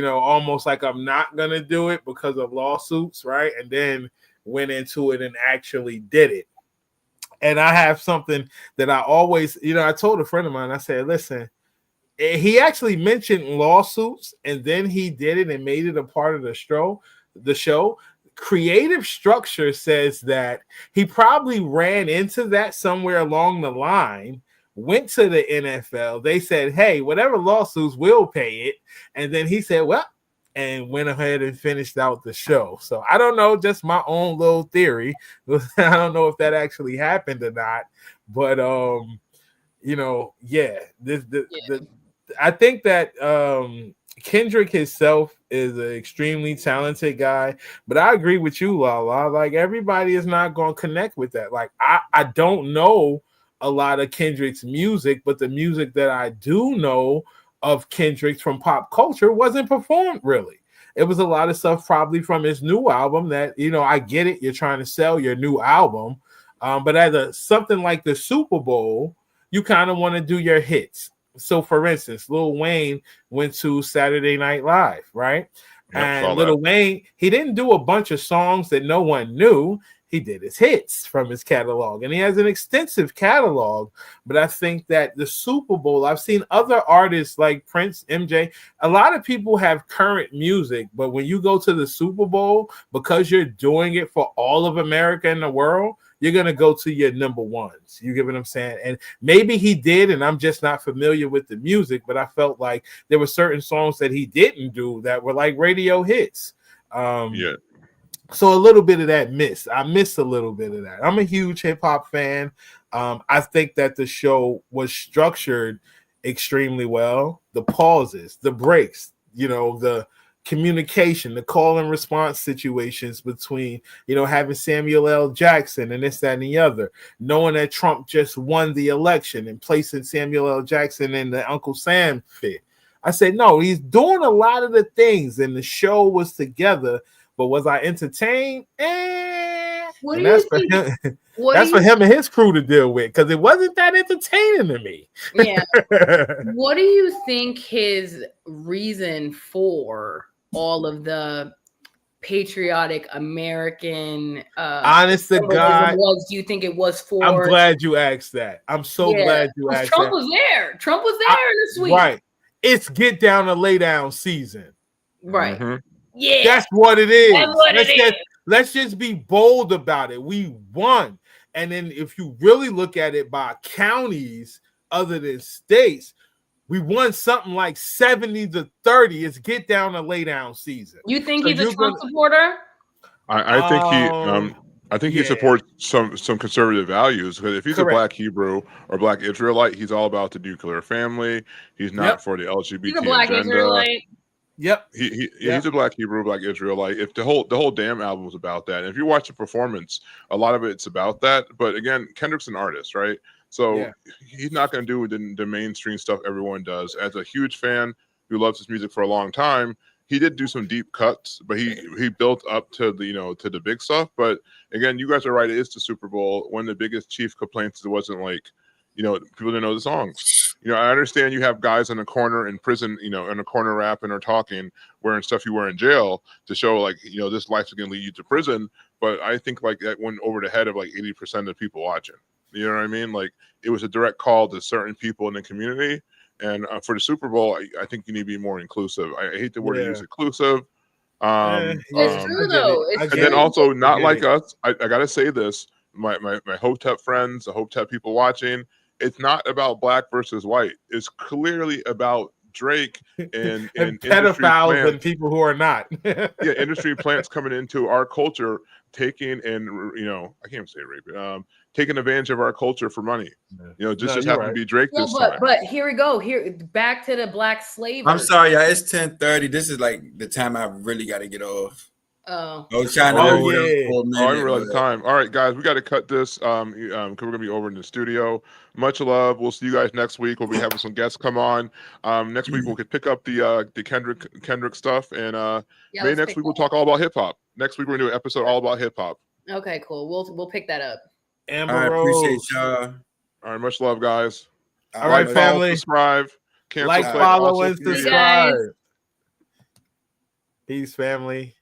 almost like I'm not going to do it because of lawsuits, right? And then went into it and actually did it. And I have something that I always, I told a friend of mine, I said, listen, he actually mentioned lawsuits, and then he did it and made it a part of the show. Creative structure says that he probably ran into that somewhere along the line, went to the NFL. They said, hey, whatever lawsuits, we'll pay it. And then he said, well, and went ahead and finished out the show. So I don't know, just my own little theory. I don't know if that actually happened or not, but I think that Kendrick himself is an extremely talented guy, but I agree with you, Lala. Like, everybody is not going to connect with that. Like, I don't know a lot of Kendrick's music, but the music that I do know of Kendrick from pop culture wasn't performed really. It was a lot of stuff probably from his new album that, I get it. You're trying to sell your new album. But as something like the Super Bowl, you kind of want to do your hits. So, for instance, Lil Wayne went to Saturday Night Live, right? Yep, And Lil Wayne, he didn't do a bunch of songs that no one knew. He did his hits from his catalog, and he has an extensive catalog. But I think that the Super Bowl, I've seen other artists like Prince, MJ. A lot of people have current music, but when you go to the Super Bowl, because you're doing it for all of America and the world, you're going to go to your number ones. You get what I'm saying? And maybe he did, and I'm just not familiar with the music, but I felt like there were certain songs that he didn't do that were like radio hits. Yeah. So a little bit of that I missed a little bit of that. I'm a huge hip hop fan. I think that the show was structured extremely well. The pauses, the breaks, the communication, the call and response situations between, having Samuel L. Jackson and this, that, and the other, knowing that Trump just won the election and placing Samuel L. Jackson in the Uncle Sam fit. I said, no, he's doing a lot of the things, and the show was together. But was I entertained? What And do that's you for think? him. That's for him and his crew to deal with, because it wasn't that entertaining to me. Yeah. What do you think his reason for all of the patriotic American honest to God was? Do you think it was for? I'm glad you asked that. I'm so glad you asked Trump that. was there. Trump was there in the suite. Right. It's get down and lay down season. Right. Mm-hmm. Yeah. That's what it is. That's what Let's just be bold about it. We won. And then if you really look at it by counties other than states, we won something like 70-30. It's get down and lay down season. You think he's a Trump supporter? I think he supports some conservative values, because if he's a Black Hebrew or Black Israelite, he's all about the nuclear family. He's not for the LGBT He's a Black agenda. Israelite. Yep. He's a Black Hebrew, Black Israelite. If the whole damn album was about that, and if you watch the performance, a lot of it's about that. But again, Kendrick's an artist, right? So he's not going to do the mainstream stuff everyone does. As a huge fan who loves his music for a long time, he did do some deep cuts, but he built up to the big stuff. But again, you guys are right. It is the Super Bowl. One of the biggest chief complaints, it wasn't like, people didn't know the songs. I understand you have guys in a corner in prison, in a corner rapping or talking, wearing stuff you wear in jail to show this life's going to lead you to prison. But I think that went over the head of 80% of the people watching. You know what I mean? It was a direct call to certain people in the community. And for the Super Bowl, I think you need to be more inclusive. I hate the word use inclusive. It's true though. And then also not like us. I gotta say this. My Hotep friends, the Hotep people watching, it's not about Black versus white. It's clearly about Drake and pedophiles and people who are not. Industry plants coming into our culture, taking and I can't even say rape. Taking advantage of our culture for money. Just happened to be Drake this time. But here we go. Here back to the Black slavery. I'm sorry, y'all. It's 10:30. This is the time I really got to get off. Oh. I was trying to. I didn't realize the time. All right, guys, we got to cut this. Because we're gonna be over in the studio. Much love. We'll see you guys next week. We'll be having some guests come on. Next week we'll pick up the Kendrick stuff, and maybe next week we'll talk all about hip hop. Next week we're gonna do an episode all about hip hop. Okay, cool. We'll pick that up. Amber I Rose. appreciate y'all. All right, much love, guys. All right, family. Subscribe. Like, follow, and subscribe. Peace, family.